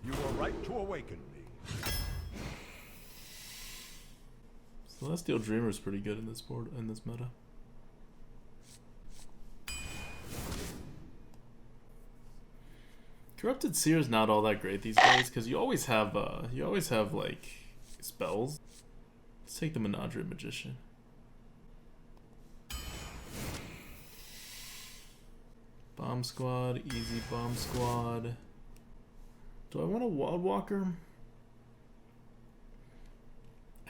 You were right to awaken me. Celestial Dreamer is pretty good in this board, in this meta. Corrupted Seer is not all that great these days because you always have like spells. Let's take the Menadre Magician. Bomb Squad, easy Bomb Squad. Do I want a Wild Walker?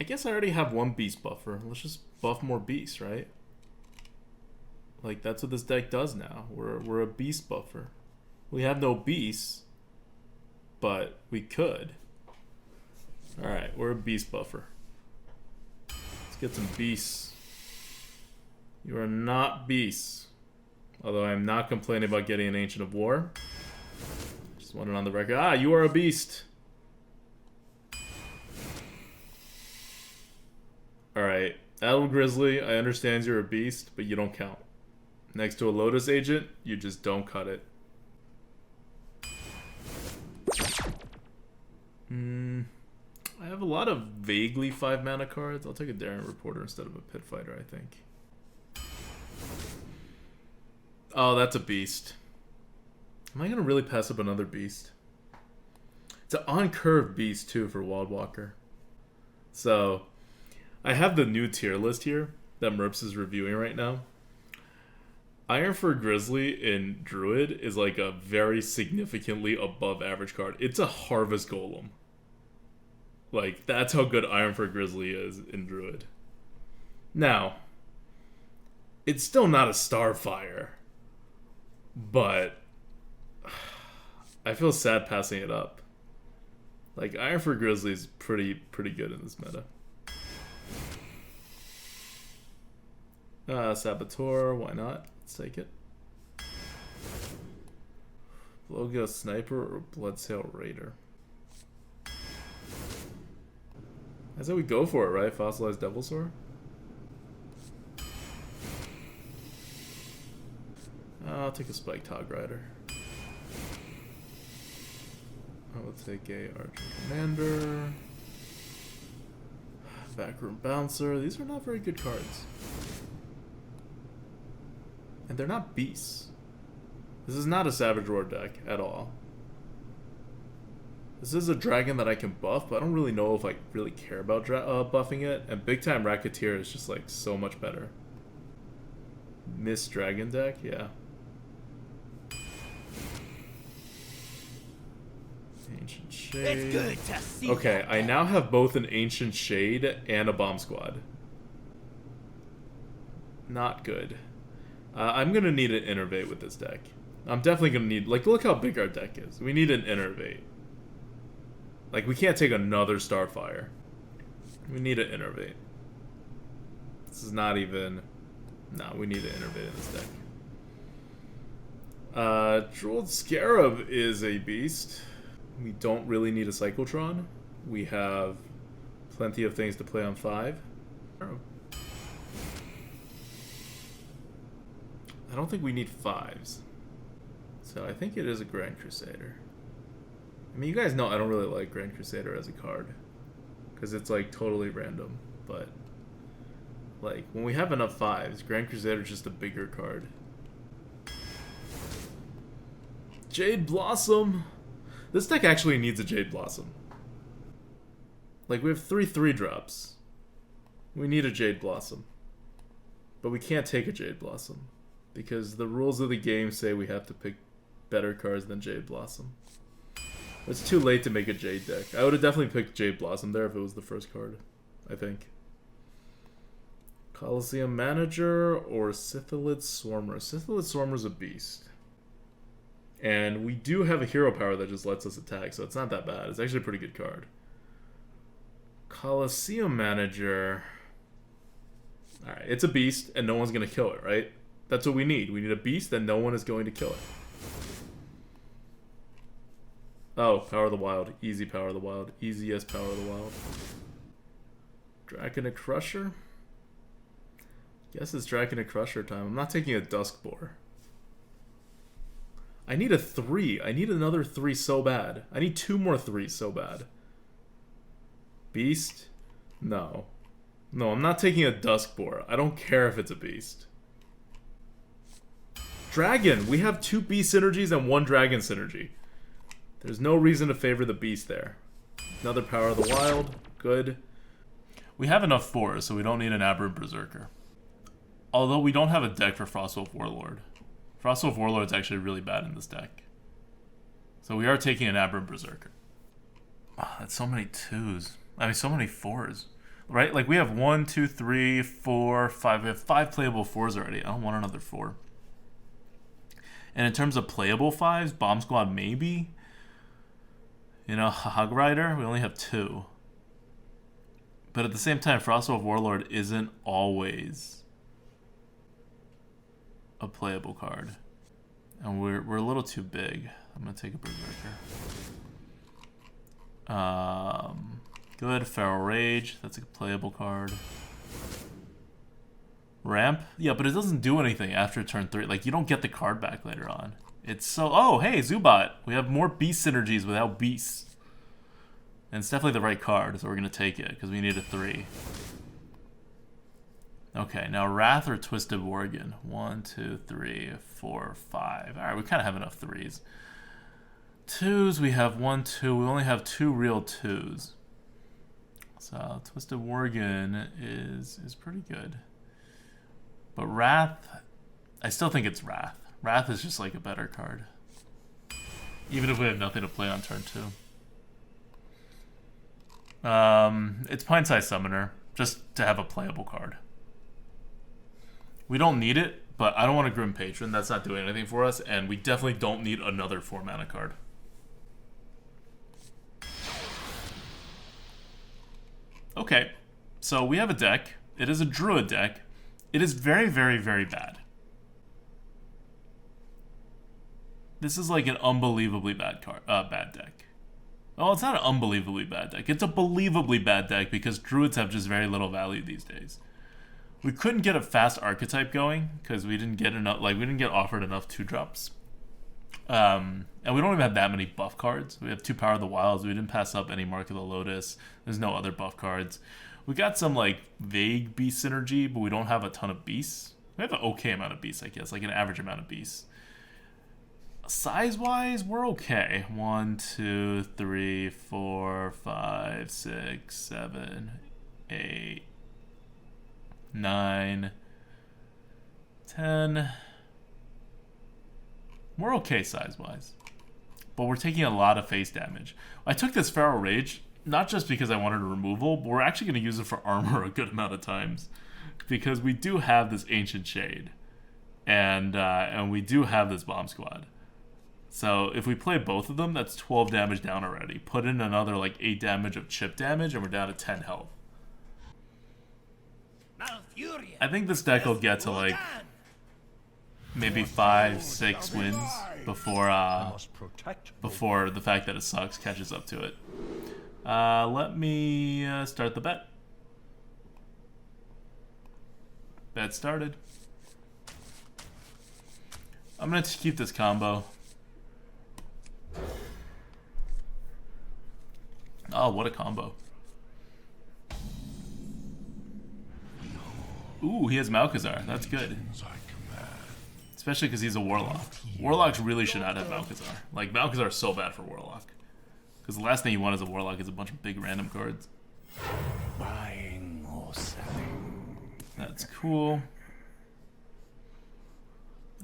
I guess I already have one beast buffer. Let's just buff more beasts, right? Like that's what this deck does now. We're a beast buffer. We have no beasts, but we could. Alright, we're a beast buffer. Let's get some beasts. You are not beasts. Although I'm not complaining about getting an Ancient of War. Just want it on the record. Ah, you are a beast. Alright, Adam Grizzly, I understand you're a beast, but you don't count. Next to a Lotus Agent, you just don't cut it. I have a lot of vaguely 5 mana cards. I'll take a Daring Reporter instead of a Pit Fighter, I think. Oh, that's a beast. Am I going to really pass up another beast? It's an on-curve beast, too, for Wild Walker. So, I have the new tier list here that Merps is reviewing right now. Ironfur Grizzly in Druid is like a very significantly above average card. It's a Harvest Golem. Like, that's how good Ironfur Grizzly is in Druid. Now, it's still not a Starfire. But I feel sad passing it up. Like, Ironfur Grizzly is pretty good in this meta. Saboteur, why not? Let's take it. Blowgust Sniper or Bloodsail Raider? I said we go for it, right? Fossilized Devilsaur? I'll take a Spiked Hog Rider. I'll take a Archer Commander. Backroom Bouncer. These are not very good cards. And they're not beasts. This is not a Savage Roar deck at all. This is a dragon that I can buff, but I don't really know if I really care about buffing it. And Big Time Racketeer is just like so much better. Miss Dragon deck, yeah. Ancient Shade. It's good to see. Okay, I now have both an Ancient Shade and a Bomb Squad. Not good. I'm gonna need an Innervate with this deck. I'm definitely gonna need, like, look how big our deck is. We need an Innervate. Like, we can't take another Starfire. We need an Innervate. This is not even... No, we need an Innervate in this deck. Drolled Scarab is a beast. We don't really need a Cyclotron. We have plenty of things to play on 5. I don't think we need 5s. So I think it is a Grand Crusader. I mean, you guys know I don't really like Grand Crusader as a card. Because it's like totally random. But like, when we have enough 5s, Grand Crusader is just a bigger card. Jade Blossom! This deck actually needs a Jade Blossom. Like, we have 3 3-drops. We need a Jade Blossom. But we can't take a Jade Blossom. Because the rules of the game say we have to pick better cards than Jade Blossom. It's too late to make a Jade deck. I would have definitely picked Jade Blossom there if it was the first card, I think. Coliseum Manager or Sithilid Swarmer. Sithilid Swarmer's a beast. And we do have a hero power that just lets us attack, so it's not that bad. It's actually a pretty good card. Coliseum Manager... Alright, it's a beast, and no one's going to kill it, right? That's what we need. We need a beast, and no one is going to kill it. Oh, Power of the Wild. Easy Power of the Wild. Easiest Power of the Wild. Draconic Crusher? Guess it's Draconic Crusher time. I'm not taking a Duskboar. I need a 3. I need another 3 so bad. I need 2 more 3s so bad. Beast? No. No, I'm not taking a Duskboar. I don't care if it's a beast. Dragon! We have 2 beast synergies and 1 dragon synergy. There's no reason to favor the beast there. Another Power of the Wild. Good. We have enough 4s, so we don't need an Aberrant Berserker. Although we don't have a deck for Frostwolf Warlord. Frostwolf Warlord's actually really bad in this deck. So we are taking an Aberrant Berserker. Oh, that's so many 2s. I mean, so many 4s. Right? Like, we have 1, 2, 3, 4, 5. We have 5 playable 4s already. I don't want another 4. And in terms of playable 5s, Bomb Squad maybe. You know, Hog Rider, we only have 2. But at the same time, Frostwolf Warlord isn't always a playable card. And we're a little too big. I'm going to take a Berserker. Good. Feral Rage. That's a playable card. Ramp? Yeah, but it doesn't do anything after turn 3. Like, you don't get the card back later on. It's so... Oh, hey, Zubat! We have more beast synergies without beasts. And it's definitely the right card, so we're going to take it, because we need a 3. Okay, now Wrath or Twisted Worgen. 1, 2, 3, 4, 5. Alright, we kind of have enough 3s. 2s, we have 1, 2. We only have 2 real 2s. So, Twisted Worgen is pretty good. But Wrath, I still think it's Wrath. Wrath is just like a better card. Even if we have nothing to play on turn 2. It's Pint-Sized Summoner, just to have a playable card. We don't need it, but I don't want a Grim Patron. That's not doing anything for us, and we definitely don't need another 4-mana card. Okay, so we have a deck. It is a Druid deck. It is very, very, very bad. This is like an unbelievably bad deck. Well, it's not an unbelievably bad deck. It's a believably bad deck because Druids have just very little value these days. We couldn't get a fast archetype going because we didn't get enough. Like, we didn't get offered enough 2-drops. And we don't even have that many buff cards. We have 2 Power of the Wilds. We didn't pass up any Mark of the Lotus. There's no other buff cards. We got some, like, vague beast synergy, but we don't have a ton of beasts. We have an okay amount of beasts, I guess, like an average amount of beasts. Size-wise, we're okay. 1, 2, 3, 4, 5, 6, 7, 8, 9, 10. We're okay size-wise. But we're taking a lot of face damage. I took this Feral Rage, not just because I wanted a removal, but we're actually going to use it for armor a good amount of times. Because we do have this Ancient Shade. And we do have this Bomb Squad. So if we play both of them, that's 12 damage down already. Put in another like 8 damage of chip damage, and we're down to 10 health. I think this deck will get to like maybe 5, 6 wins before the fact that it sucks catches up to it. Let me start the bet. Bet started. I'm gonna keep this combo. Oh, what a combo. Ooh, he has Malkazar. That's good. Especially because he's a Warlock. Warlocks really should not have Malkazar. Like, Malkazar is so bad for Warlock. Because the last thing you want as a Warlock is a bunch of big random cards. Buying or selling. That's cool.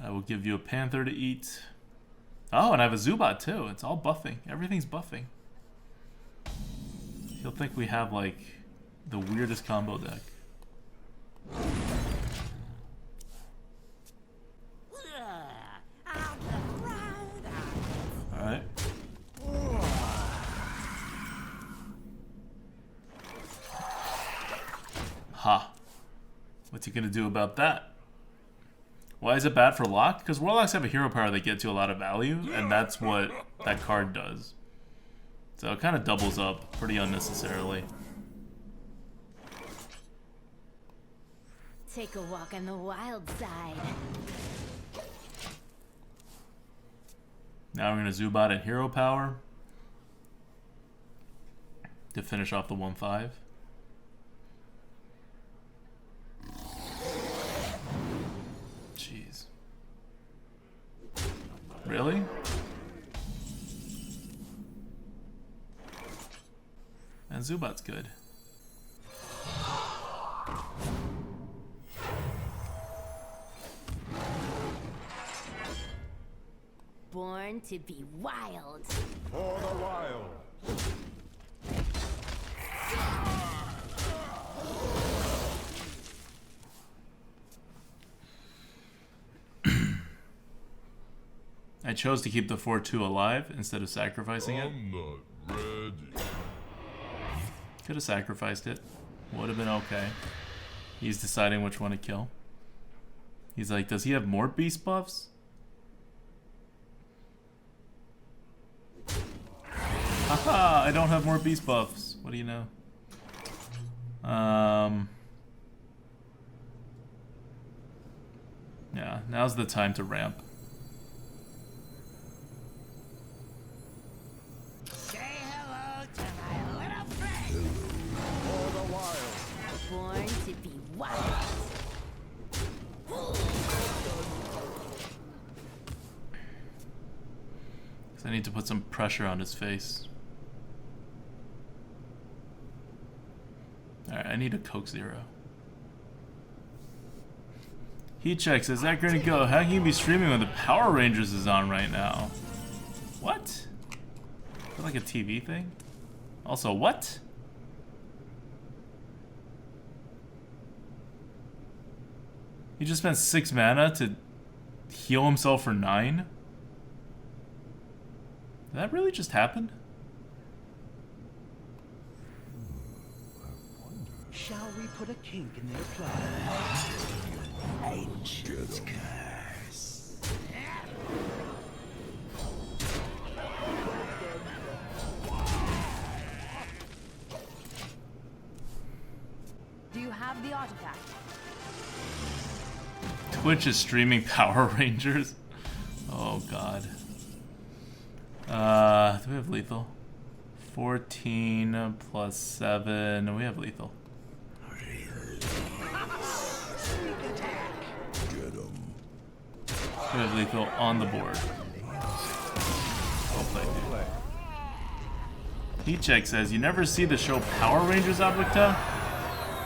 I will give you a Panther to eat. Oh, and I have a Zubat too. It's all buffing. Everything's buffing. He'll think we have, like, the weirdest combo deck. Alright. Ha. What's he gonna do about that? Why is it bad for Lock? Because Warlocks have a hero power that gets you a lot of value, and that's what that card does. So it kind of doubles up pretty unnecessarily. Take a walk on the wild side. Now we're gonna Zubat and Hero Power to finish off the 1/5. Jeez. Really? And Zubat's good. Born to be wild. For the wild. I chose to keep the 4-2 alive instead of sacrificing it. I'm not ready. Could have sacrificed it. Would have been okay. He's deciding which one to kill. He's like, does he have more beast buffs? Haha, I don't have more beast buffs. What do you know? Yeah, now's the time to ramp. Say hello to my little friend. For the wild. Born to be wild. I need to put some pressure on his face. Alright, I need a Coke Zero. Heat check says, that Grinning go? How can you be streaming when the Power Rangers is on right now? What? Is that like a TV thing? Also, what? He just spent 6 mana to heal himself for 9? Did that really just happen? Shall we put a kink in their plan? Ancient curse. Do you have the artifact? Twitch is streaming Power Rangers. Oh god. Do we have lethal? 14 plus 7. We have lethal. We have lethal on the board. Well played, dude. Heat check says, you never see the show Power Rangers, ADWCTA?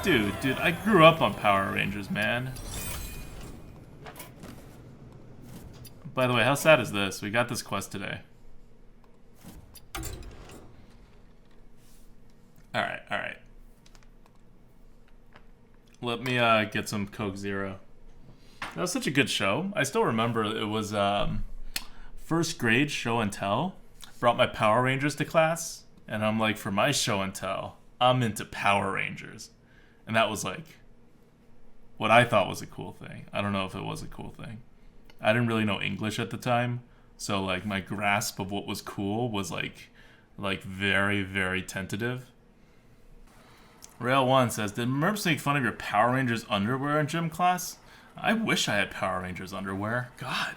Dude, I grew up on Power Rangers, man. By the way, how sad is this? We got this quest today. Alright. Let me get some Coke Zero. That was such a good show. I still remember it was first grade show and tell. Brought my Power Rangers to class, and I'm like, for my show and tell, I'm into Power Rangers. And that was like what I thought was a cool thing. I don't know if it was a cool thing. I didn't really know English at the time, so like my grasp of what was cool was like very, very tentative. Rail1 says, did Merps make fun of your Power Rangers underwear in gym class? I wish I had Power Rangers underwear. God.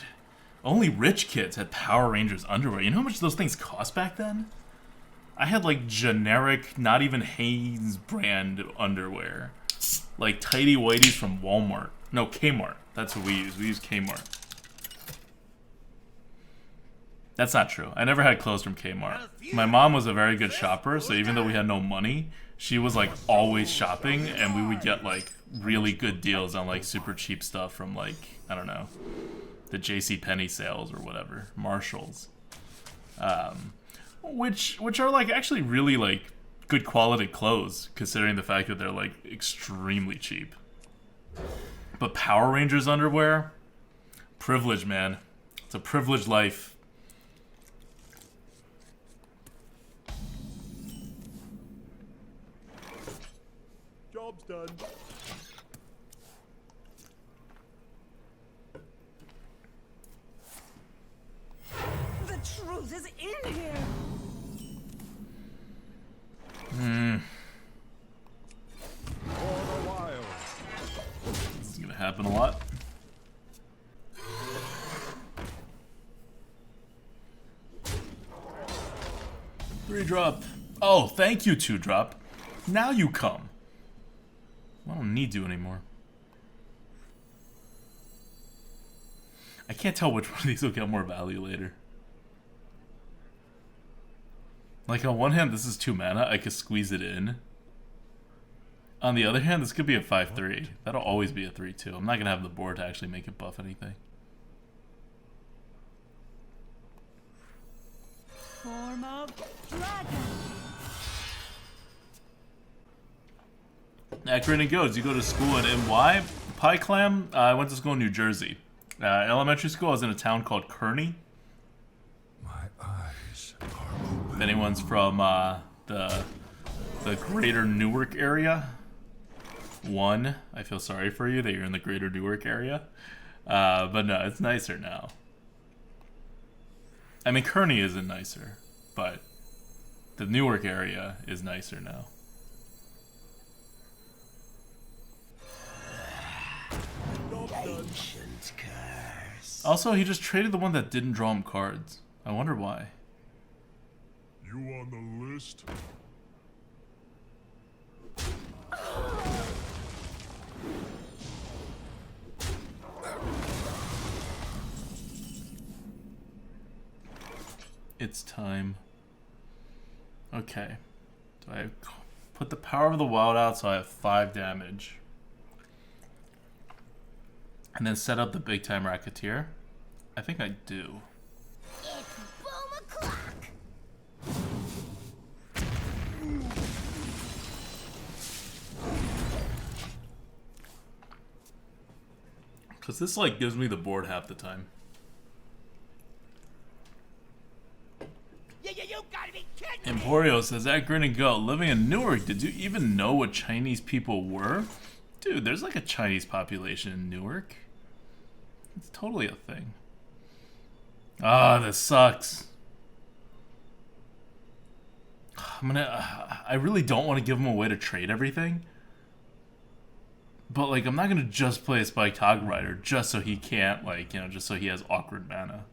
Only rich kids had Power Rangers underwear. You know how much those things cost back then? I had like generic, not even Hanes brand underwear. Like tighty whities from Walmart. No, Kmart. That's what we use. We use Kmart. That's not true. I never had clothes from Kmart. My mom was a very good shopper, so even though we had no money, she was like always shopping, and we would get like really good deals on like super cheap stuff from like, I don't know, the JCPenney sales or whatever, Marshalls. Which are like actually really like good quality clothes, considering the fact that they're like extremely cheap. But Power Rangers underwear, privilege, man. It's a privileged life. Job's done. The truth is in here. For the wild. This is gonna happen a lot. 3-drop. Oh, thank you, 2-drop. Now you come. I don't need you anymore. I can't tell which one of these will get more value later. Like, on one hand, this is 2 mana. I could squeeze it in. On the other hand, this could be a 5-3. That'll always be a 3-2. I'm not going to have the board to actually make it buff anything. Form of dragon. At Grinning goes. You go to school at NY? Pie Clam? I went to school in New Jersey. Elementary school, I was in a town called Kearney. My eyes are open. If anyone's from the greater Newark area, I feel sorry for you that you're in the greater Newark area. But no, it's nicer now. I mean, Kearney isn't nicer, but the Newark area is nicer now. Ancient curse. Also, he just traded the one that didn't draw him cards. I wonder why. You on the list? It's time. Okay. Do I put the power of the wild out so I have 5 damage? And then set up the big time racketeer? I think I do. It's boom o'clock. Because this, like, gives me the board half the time. You gotta be kidding me. Emporio says, at Grinning Go, living in Newark, did you even know what Chinese people were? Dude, there's like a Chinese population in Newark. It's totally a thing. Ah, this sucks. I really don't want to give him a way to trade everything. But, like, I'm not gonna just play a Spiked Hog Rider just so he can't, like, you know, just so he has awkward mana.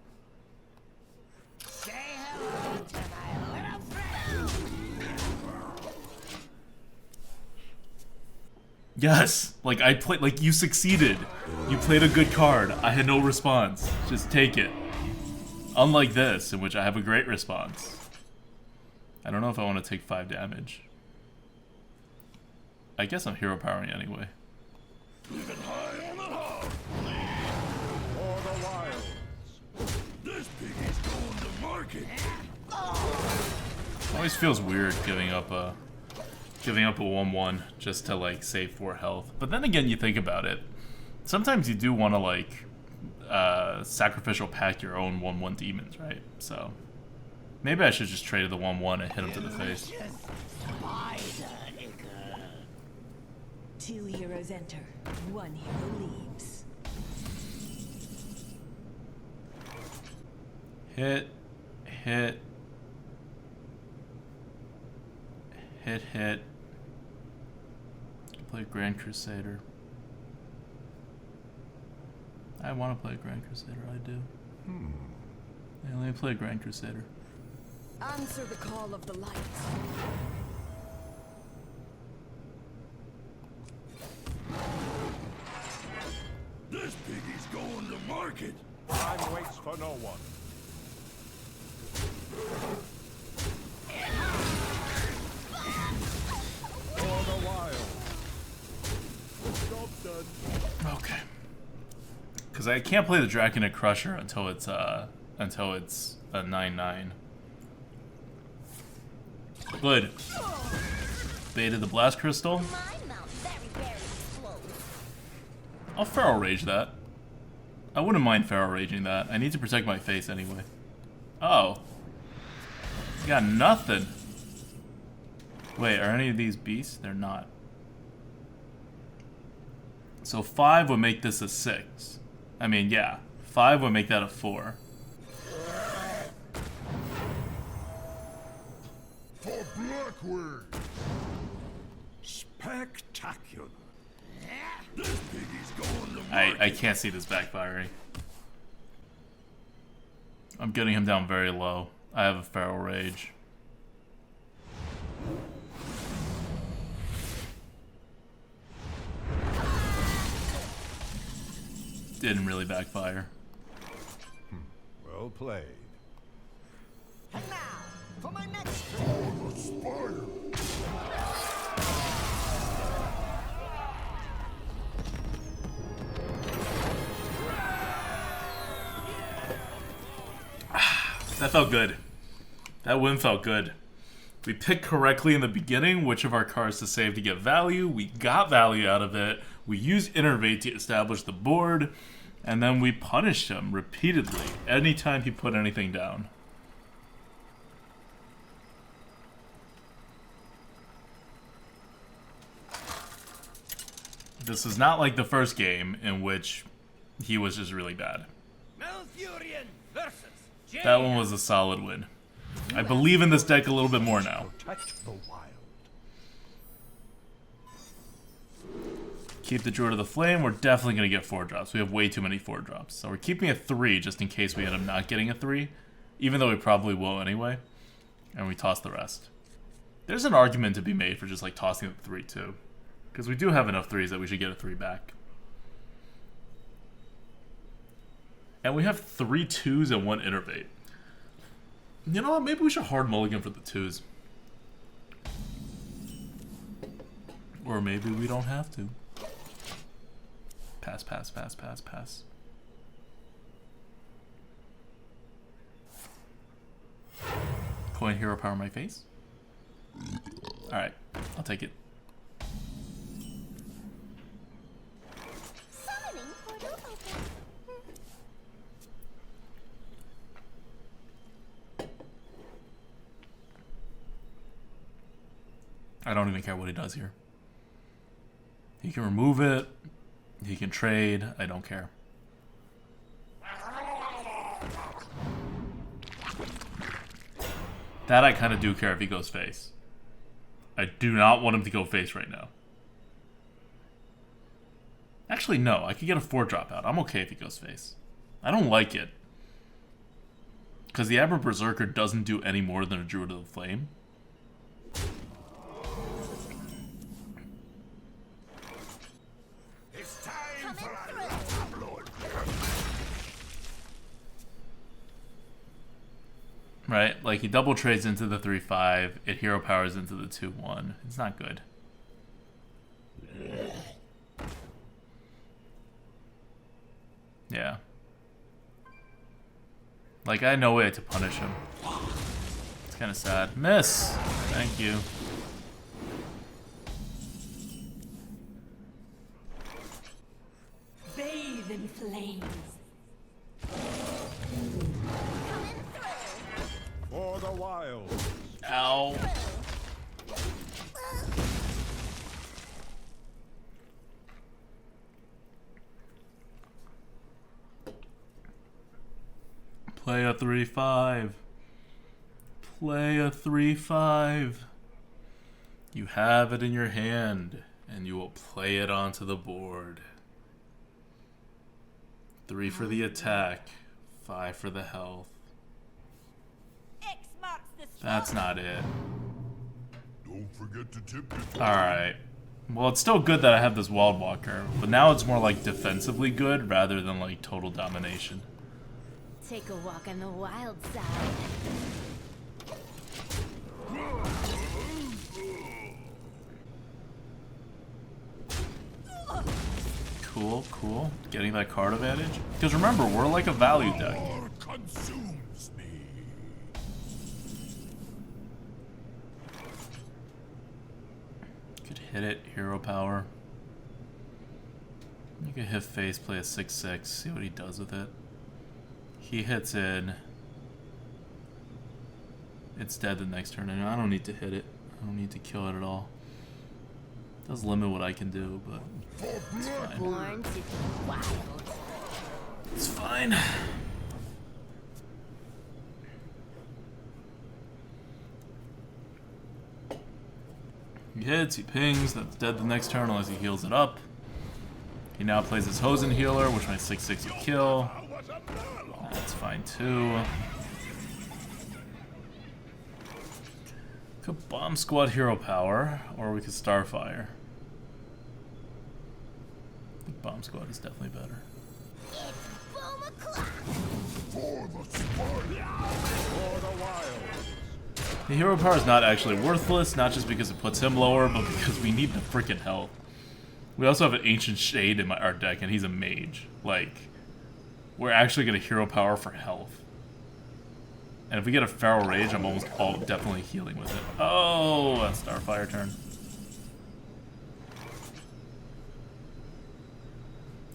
Say hello to my little friend. Yes! Like, I played, like, you succeeded. You played a good card. I had no response. Just take it. Unlike this, in which I have a great response. I don't know if I want to take 5 damage. I guess I'm hero powering anyway. Living high on the hog. For the wilds. This piggy's going to market. Always feels weird giving up a 1/1 just to, like, save 4 health. But then again, you think about it. Sometimes you do want to, like, sacrificial pack your own 1/1 demons, right? So maybe I should just trade the 1/1 and hit him to the face. 2 heroes enter, 1 hero leaves. Hit. Play Grand Crusader. I want to play Grand Crusader, I do. Yeah, let me play Grand Crusader. Answer the call of the light. This piggy's going to market. Time waits for no one. For the wild. Job's done. Okay. Because I can't play the Draconic Crusher until it's a 9/9. Good. Baited the Blast Crystal. My mouth very explodes. I'll Feral Rage that. I wouldn't mind Feral Raging that. I need to protect my face anyway. Oh. You got nothing. Wait, are any of these beasts? They're not. So 5 would make this a 6. I mean, yeah. 5 would make that a 4. For Blackwood. Spectacular. This piggy's going to market. I can't see this backfiring. I'm getting him down very low. I have a Feral Rage. didn't really backfire. Well played. And now, for my next For the spire. That felt good. That win felt good. We picked correctly in the beginning which of our cards to save to get value. We got value out of it. We used Innervate to establish the board. And then we punished him repeatedly anytime he put anything down. This is not like the first game in which he was just really bad. Malfurion versus That one was a solid win. I believe in this deck a little bit more now. Protect the wild. Keep the Druid of the Flame. We're definitely going to get 4 drops. We have way too many 4 drops. So we're keeping a 3 just in case we end up not getting a 3. Even though we probably will anyway. And we toss the rest. There's an argument to be made for just like tossing the 3 too. Because we do have enough 3s that we should get a 3 back. And we have 3 2s and 1 Innervate. You know what? Maybe we should hard mulligan for the 2s. Or maybe we don't have to. Pass, pass, pass, pass, pass. Coin hero power my face. Alright, I'll take it. summoning portal open. I don't even care what he does here. He can remove it. He can trade. I don't care. That I kind of do care if he goes face. I do not want him to go face right now. Actually, no. I could get a 4 drop out. I'm okay if he goes face. I don't like it. Because the Aberrant Berserker doesn't do any more than a Druid of the Flame. It's time for a tabloid. Right? Like, he double trades into the 3-5. It hero powers into the 2-1. It's not good. Yeah. Like, I had no way to punish him. It's kind of sad. Miss! Thank you. Bathe in flames. For the wild. Ow. Play a 3-5. Play a 3-5. You have it in your hand, and you will play it onto the board. 3 for the attack, 5 for the health. X marks the spot. That's not it. Don't forget to tip your Alright. Well, it's still good that I have this Wild Walker, but now it's more like defensively good rather than like total domination. Take a walk on the wild side. Cool, cool. Getting that card advantage. Because remember, we're like a value deck. power consumes me. Could hit it, hero power. You could hit face, play a 6-6, see what he does with it. He hits in. It's dead the next turn, and I don't need to hit it. I don't need to kill it at all. It does limit what I can do, but it's fine. Born to be wild. It's fine. He hits, he pings, that's dead the next turn unless he heals it up. He now plays his Hosen Healer, which my 6-6 will kill. That's fine too. Could Bomb Squad hero power, or we could Starfire. I think Bomb Squad is definitely better. The hero power is not actually worthless, not just because it puts him lower, but because we need the freaking health. We also have an Ancient Shade in our deck, and he's a mage. Like, we're actually going to hero power for health. And if we get a Feral Rage, I'm almost definitely healing with it. Oh, a Starfire turn.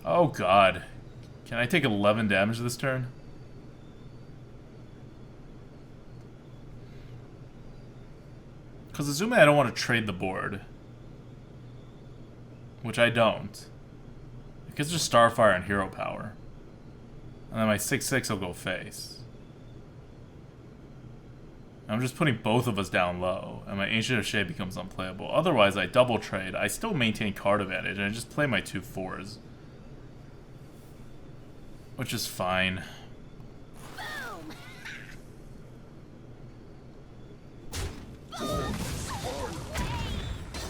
Oh god. Can I take 11 damage this turn? Because assuming I don't want to trade the board, which I don't, because just Starfire and Hero Power. And then my 6/6 will go face. I'm just putting both of us down low, and my Ancient of Shade becomes unplayable. Otherwise, I double trade. I still maintain card advantage, and I just play my 2 4s. Which is fine.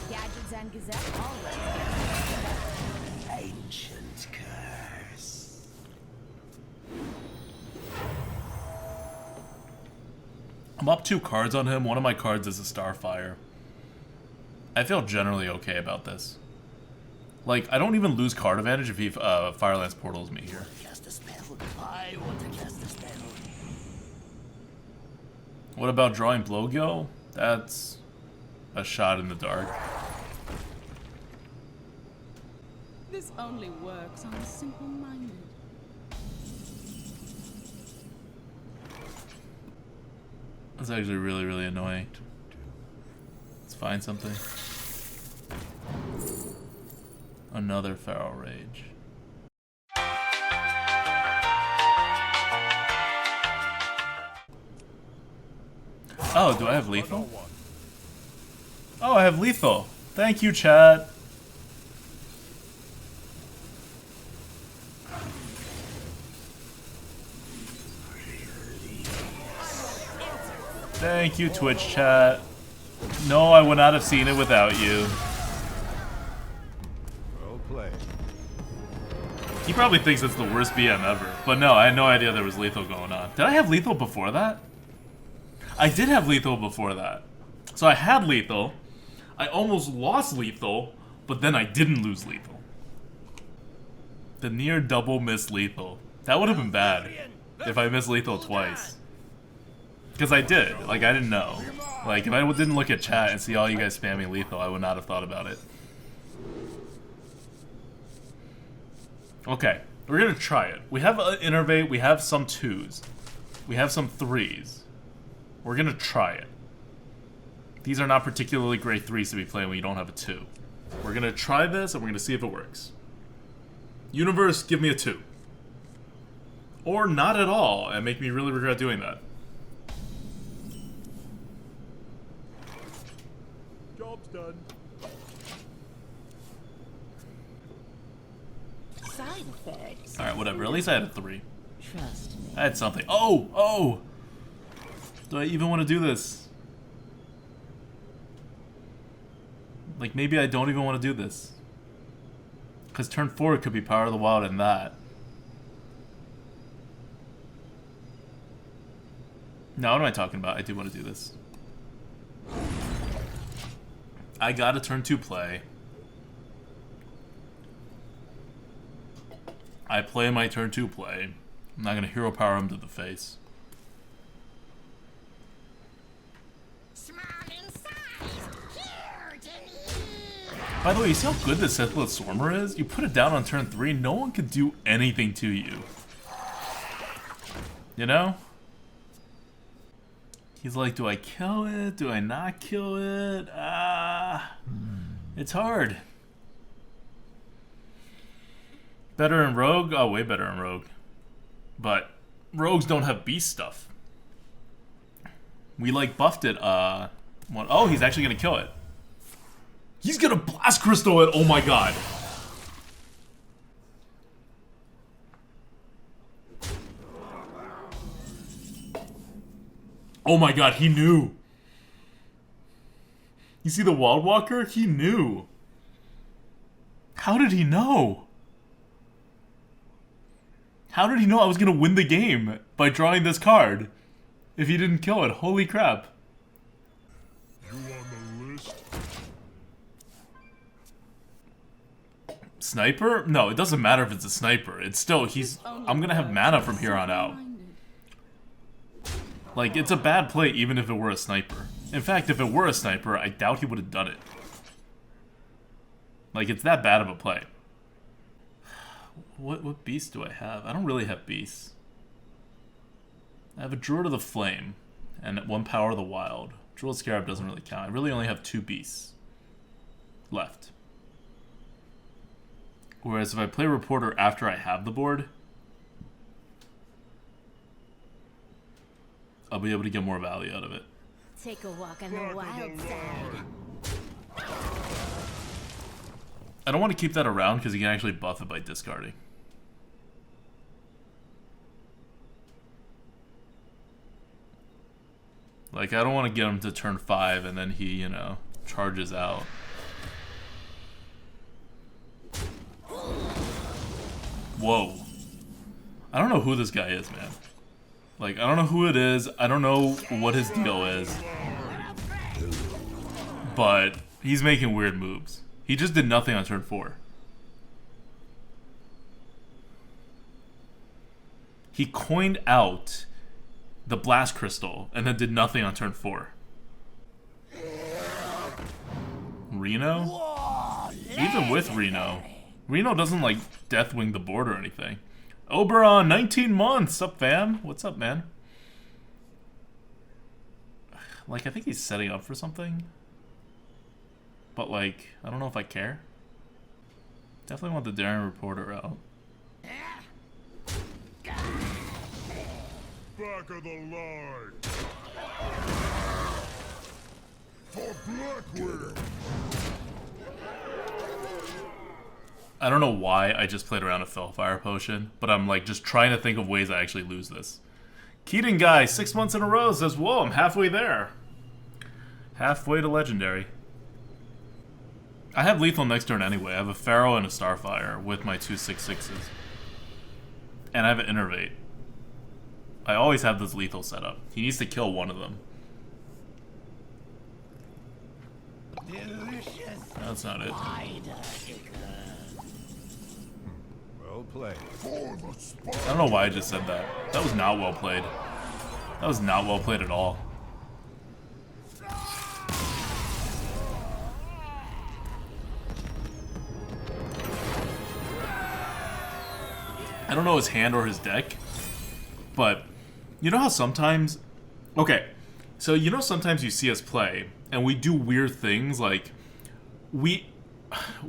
Gadgets and Gazette always. Ancient curse. I'm up 2 cards on him. One of my cards is a Starfire. I feel generally okay about this. Like, I don't even lose card advantage if he Firelance Portals me here. Cast a spell. I want to cast a spell. What about drawing Blowgill? That's a shot in the dark. This only works on the simple-minded. That's actually really, really annoying. Let's find something. Another Feral Rage. Oh, do I have lethal? Oh, I have lethal. Thank you, chat. Thank you, Twitch chat. No, I would not have seen it without you. Well played. He probably thinks it's the worst BM ever. But no, I had no idea there was lethal going on. Did I have lethal before that? I did have lethal before that. So I had lethal. I almost lost lethal, but then I didn't lose lethal. The near double miss lethal. That would have been bad if I missed lethal twice. Because I did. Like, I didn't know. Like, if I didn't look at chat and see all you guys spamming lethal, I would not have thought about it. Okay, we're gonna try it. We have an Innervate, we have some 2s. We have some 3s. We're gonna try it. These are not particularly great 3s to be playing when you don't have a 2. We're gonna try this and we're gonna see if it works. Universe, give me a 2. Or not at all, and make me really regret doing that. Job's done. Side effects. Alright, whatever. At least I had a 3. Trust me. I had something. Oh! Oh! Do I even want to do this? Like, maybe I don't even want to do this. Because turn 4 could be Power of the Wild and that. Now, what am I talking about? I do want to do this. I got a turn 2 play. I play my turn 2 play. I'm not going to hero power him to the face. Small in size. Here to me. By the way, you see how good this Sethless Swarmer is? You put it down on turn 3, no one can do anything to you. You know? He's like, do I kill it? Do I not kill it? It's hard. Better in Rogue? Oh, way better in Rogue. But Rogues don't have beast stuff. We like buffed it. Oh, he's actually gonna kill it. He's gonna Blast Crystal it. Oh my god. Oh my god, he knew. You see the Wild Walker? He knew. How did he know? How did he know I was gonna win the game by drawing this card if he didn't kill it? Holy crap. Sniper? No, it doesn't matter if it's a sniper. It's still, I'm gonna have mana from here on out. Like, it's a bad play even if it were a sniper. In fact, if it were a sniper, I doubt he would have done it. Like, it's that bad of a play. What beast do I have? I don't really have beasts. I have a Druid of the Flame and 1 Power of the Wild. Druid Scarab doesn't really count. I really only have 2 beasts left. Whereas if I play Reporter after I have the board, I'll be able to get more value out of it. Take a walk on the wild side. I don't want to keep that around because you can actually buff it by discarding. Like, I don't want to get him to turn 5 and then he, you know, charges out. Whoa. I don't know who this guy is, man. Like, I don't know who it is. I don't know what his deal is. But he's making weird moves. He just did nothing on turn 4. He coined out the Blast Crystal and then did nothing on turn 4. Reno? Even with Reno. Reno doesn't, like, Deathwing the board or anything. Oberon, 19 months! Up, fam? What's up, man? Like, I think he's setting up for something. But, like, I don't know if I care. Definitely want the Daring Reporter out. Back of the line. For Blackwind. I don't know why I just played around a Fellfire Potion, but I'm like just trying to think of ways I actually lose this. Keaton Guy, 6 months in a row, says, whoa, I'm halfway there. Halfway to Legendary. I have lethal next turn anyway. I have a Pharaoh and a Starfire with my 2 6/6s. And I have an Innervate. I always have this lethal setup. He needs to kill one of them. Delicious. That's not it. Well played. I don't know why I just said that. That was not well played. That was not well played at all. I don't know his hand or his deck, but you know how sometimes... Okay, so you know sometimes you see us play, and we do weird things, like, we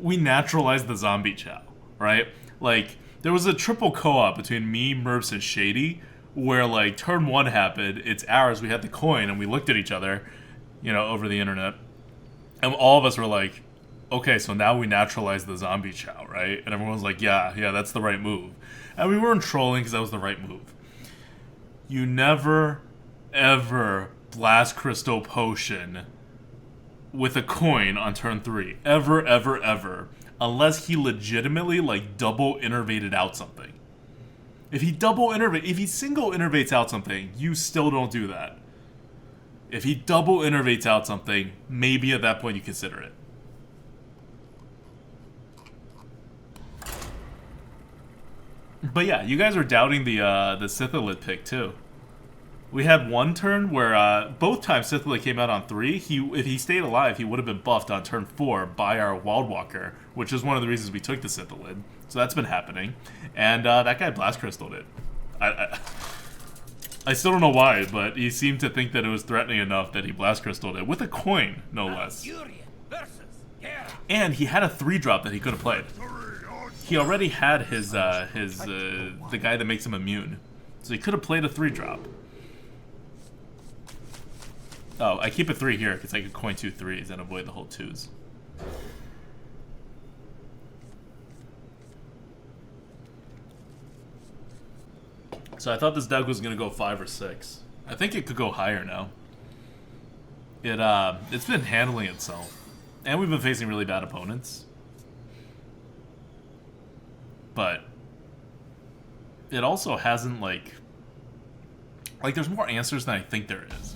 naturalize the zombie chow, right? Like, there was a triple co-op between me, Merps, and Shady, where, like, turn 1 happened, it's ours, we had the coin, and we looked at each other, you know, over the internet, and all of us were like, okay, so now we naturalize the zombie chow, right? And everyone was like, yeah, that's the right move. And we weren't trolling because that was the right move. You never, ever Blast Crystal Potion with a coin on turn 3. Ever, ever, ever. Unless he legitimately, like, double innervated out something. If he single innervates out something, you still don't do that. If he double innervates out something, maybe at that point you consider it. But yeah, you guys are doubting the Sithilid pick too. We had one turn where both times Sithilid came out on 3. If he stayed alive, he would have been buffed on turn 4 by our Wildwalker, which is one of the reasons we took the Sithilid. So that's been happening, and that guy Blast Crystaled it. I still don't know why, but he seemed to think that it was threatening enough that he Blast Crystaled it with a coin, no less. And he had a 3-drop that he could have played. He already had his the guy that makes him immune, so he could have played a 3-drop. Oh, I keep a 3 here because I could coin 2 3s and avoid the whole 2s. So I thought this deck was gonna go 5 or 6. I think it could go higher now. It's been handling itself, and we've been facing really bad opponents. But it also hasn't, like there's more answers than I think there is.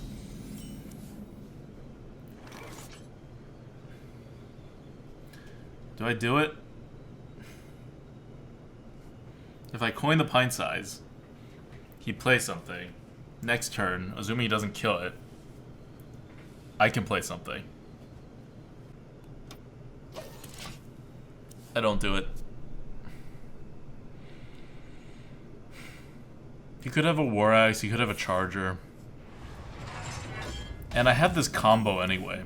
Do I do it? If I coin the pint size, he plays something. Next turn, assuming he doesn't kill it, I can play something. I don't do it. He could have a War Axe, he could have a Charger. And I have this combo anyway.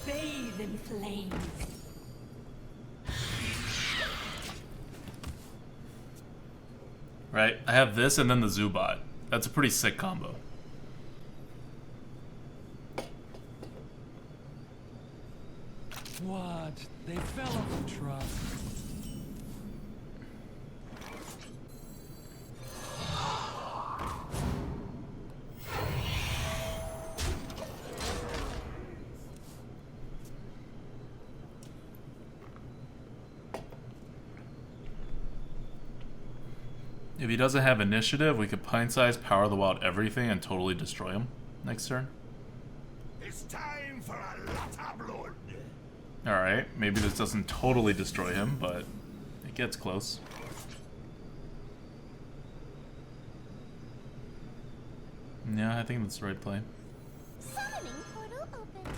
Bathe in flames. Right? I have this and then the Zubat. That's a pretty sick combo. What? They fell off the truck. If he doesn't have initiative, we could pint size, power the wild everything, and totally destroy him next turn. It's time for a lot of blood. Alright, maybe this doesn't totally destroy him, but it gets close. Yeah, I think that's the right play. Summoning portal open.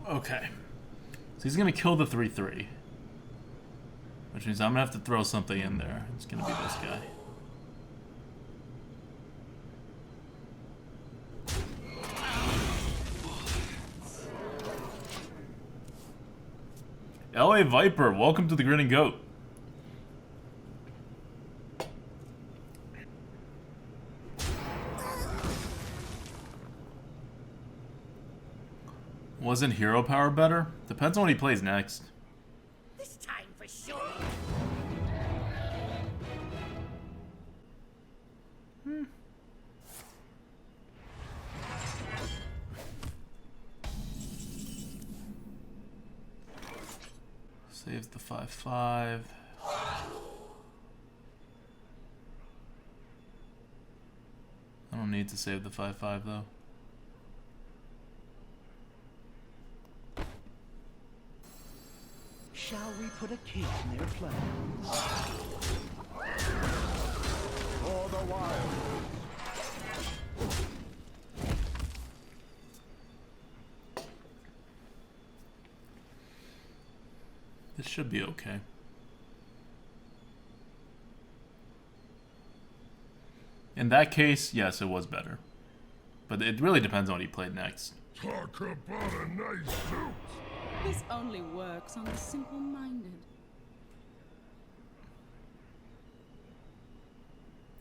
Okay. So he's gonna kill the 3/3. Which means I'm gonna have to throw something in there. It's gonna be this guy. LA Viper, welcome to the Grinning Goat. Wasn't hero power better? Depends on what he plays next. This time for sure. Saves the 5/5. I don't need to save the 5/5 though. Shall we put a kink in their plans? For the wild. This should be okay. In that case, yes, it was better. But it really depends on what he played next. Talk about a nice suit. This only works on the simple-minded.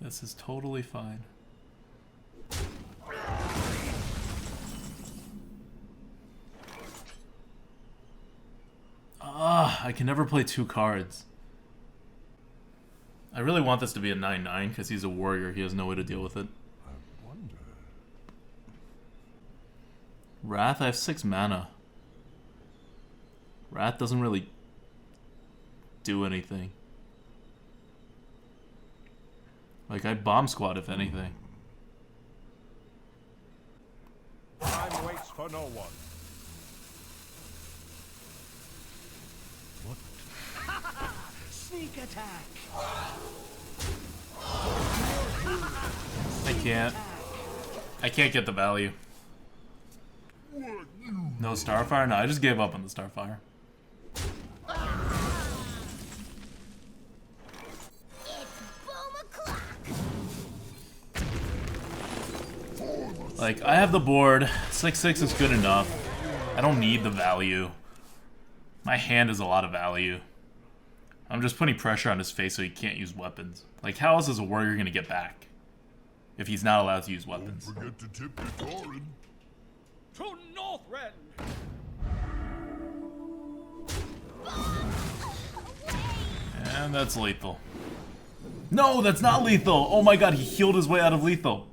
This is totally fine. I can never play 2 cards. I really want this to be a 9/9 because he's a warrior. He has no way to deal with it. I wonder. Wrath, I have 6 mana. Wrath doesn't really do anything. Like, I'd bomb squad if anything. Time waits for no one. Sneak attack! I can't get the value. No Starfire? No, I just gave up on the Starfire. It's boom o'clock. Like, I have the board. 6/6 is good enough. I don't need the value. My hand is a lot of value. I'm just putting pressure on his face so he can't use weapons. Like, how else is a warrior gonna get back if he's not allowed to use weapons? Don't forget to tip your Torin. To Northrend! And that's lethal. No, that's not lethal! Oh my god, he healed his way out of lethal.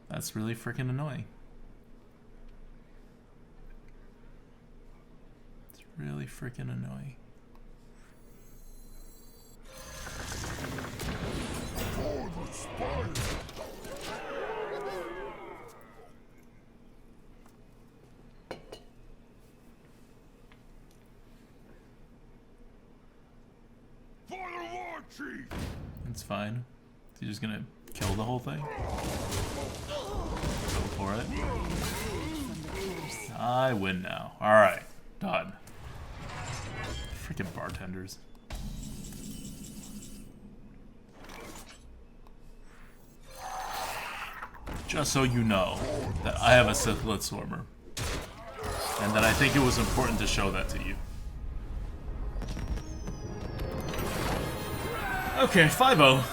That's really freaking annoying. It's really freaking annoying. chief. It's fine. He's just gonna kill the whole thing. Go for it. I win now. Alright. Done. Freaking bartenders. Just so you know that I have a Syphilid Swarmer. And that I think it was important to show that to you. Okay, 5-0.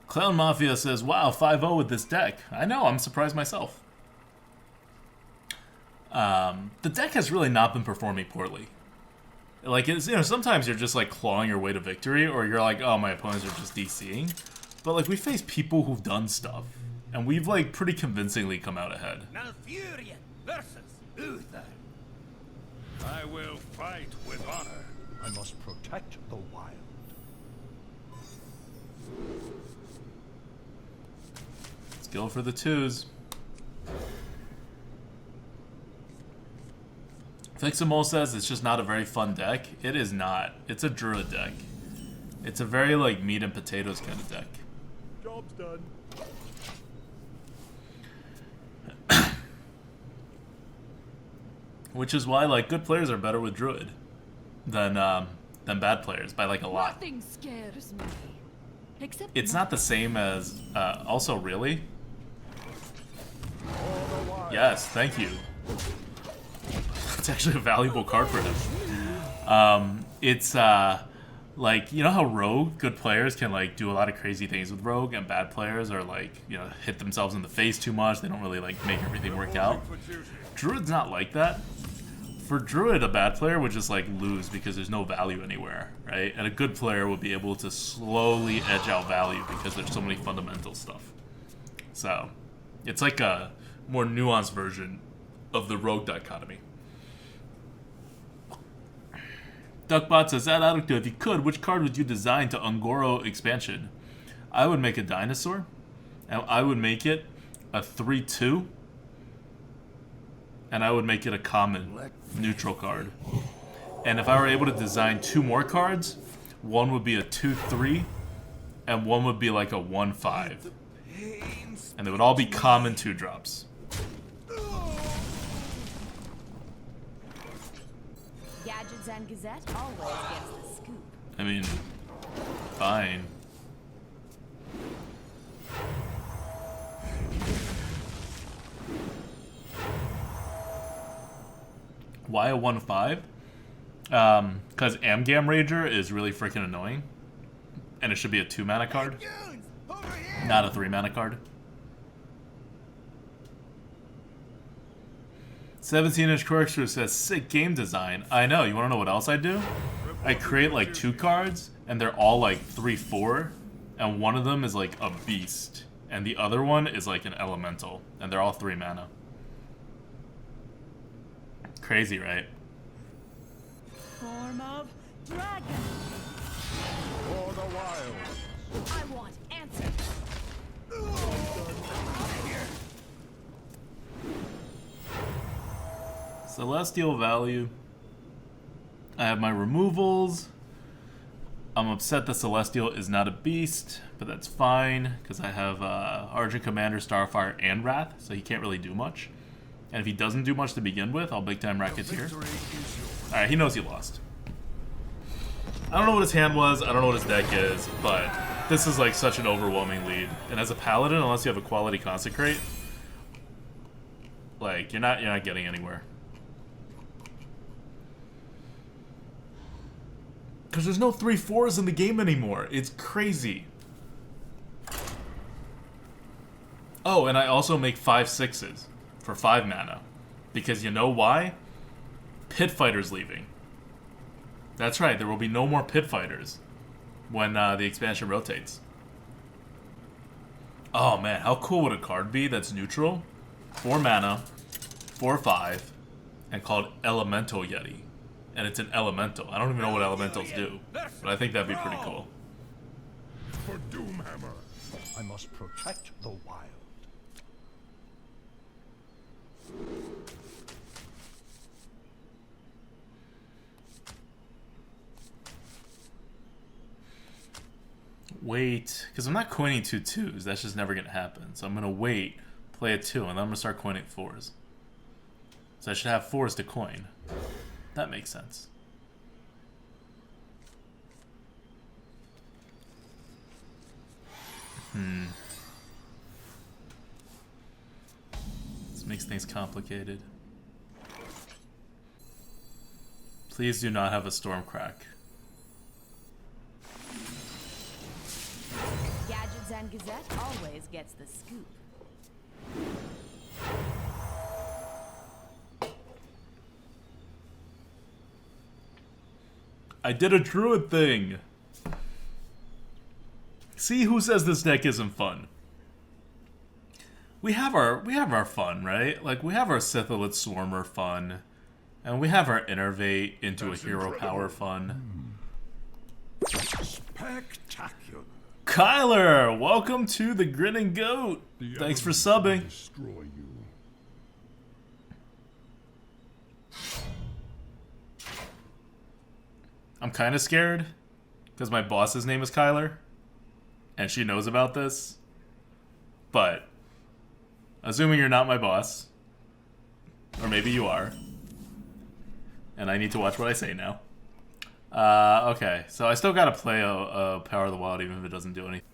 Clown Mafia says, wow, 5-0 with this deck. I know, I'm surprised myself. The deck has really not been performing poorly. Like, it's, you know, sometimes you're just like clawing your way to victory, or you're like, oh, my opponents are just DCing. But like, we face people who've done stuff, and we've like pretty convincingly come out ahead. Malfurion versus Uther. I will fight with honor. I must protect the wild. Let's go for the 2s. Fixamol says it's just not a very fun deck. It is not. It's a Druid deck. It's a very like meat and potatoes kind of deck. Job's done. Which is why like good players are better with Druid than bad players by like a lot. Nothing scares me. Except It's not the same as also really. Yes, thank you. It's actually a valuable card for him. It's like, you know how Rogue, good players can like do a lot of crazy things with Rogue, and bad players are like, you know, hit themselves in the face too much. They don't really like make everything work out. Druid's not like that. For Druid, a bad player would just like lose because there's no value anywhere, right? And a good player would be able to slowly edge out value because there's so many fundamental stuff. So, it's like a more nuanced version of the Rogue dichotomy. Duckbot says, that anecdote, if you could, which card would you design to Ungoro expansion? I would make a dinosaur, and I would make it a 3/2, and I would make it a common neutral card. And if I were able to design 2 more cards, one would be a 2/3, and one would be like a 1/5. And they would all be common 2-drops. Gadgets and Gazette always gets the scoop. I mean, fine. Why a 1/5? Because Amgam Rager is really freaking annoying. And it should be a 2-mana card, not a 3-mana card. 17-inch Corkscrew says, sick game design. I know, you want to know what else I do? I create like 2 cards, and they're all like 3/4, and one of them is like a beast, and the other one is like an elemental, and they're all 3 mana. Crazy, right? Form of dragon. For the wild. I want answers. Celestial value. I have my removals. I'm upset that Celestial is not a beast, but that's fine, because I have Argent Commander, Starfire, and Wrath, so he can't really do much. And if he doesn't do much to begin with, I'll big time Racketeer. Alright, he knows he lost. I don't know what his hand was, I don't know what his deck is, but this is like such an overwhelming lead. And as a Paladin, unless you have a quality Consecrate, like, you're not getting anywhere. Because there's no 3/4s in the game anymore. It's crazy. Oh, and I also make 5/6s for 5 mana. Because you know why? Pit Fighter's leaving. That's right, there will be no more Pit Fighters when the expansion rotates. Oh man, how cool would a card be that's neutral? 4 mana, 4/5, and called Elemental Yeti. And it's an elemental. I don't even know what elementals do, but I think that'd be pretty cool. For Doomhammer. I must protect the wild. wait, because I'm not coining 2/2s. That's just never going to happen. So I'm going to wait, play a 2, and then I'm going to start coining 4s. So I should have 4s to coin. That makes sense. This makes things complicated. Please do not have a Stormcrack. Gadgets and Gazette always gets the scoop. I did a Druid thing! See, who says this deck isn't fun? We have our fun, right? Like, we have our Sithilith Swarmer fun. And we have our Innervate into a hero power fun. Spectacular. Kyler, welcome to the Grinning Goat. Thanks for subbing. Destroy you. I'm kind of scared because my boss's name is Kyler and she knows about this. But assuming you're not my boss, or maybe you are, and I need to watch what I say now. Okay, so I still gotta play a Power of the Wild even if it doesn't do anything.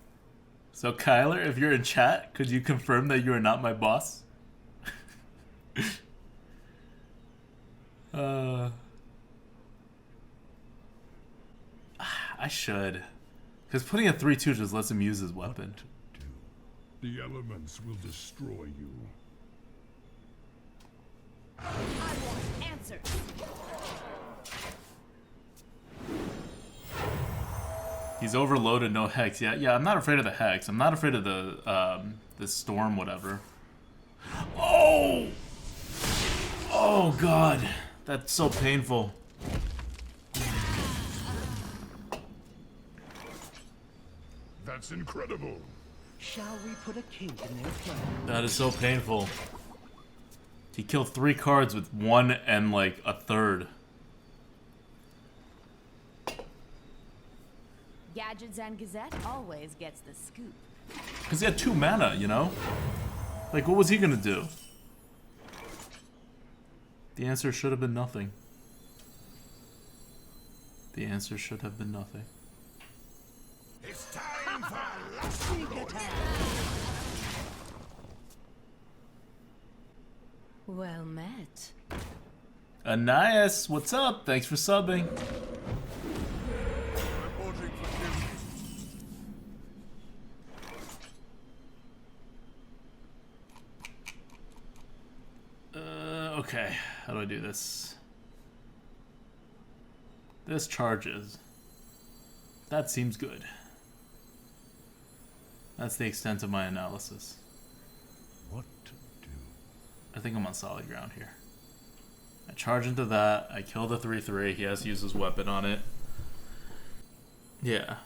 So Kyler, if you're in chat, could you confirm that you are not my boss? I should. Because putting a 3/2 just lets him use his weapon. The elements will destroy you. I want answers. He's overloaded, no hex. Yeah, I'm not afraid of the hex. I'm not afraid of the storm, whatever. Oh! Oh, God. That's so painful. That's incredible. Shall we put a kink in their plan? That is so painful. He killed 3 cards with 1 and, like, a third. Gadgets and Gazette always gets the scoop. Because he had 2 mana, you know? Like, what was he gonna do? The answer should have been nothing. The answer should have been nothing. It's time for Sneak attack! Well met. Anais, what's up? Thanks for subbing. reporting for duty. Okay. How do I do this? This charges. That seems good. That's the extent of my analysis. What to do? I think I'm on solid ground here. I charge into that. I kill the 3/3. He has to use his weapon on it. Yeah.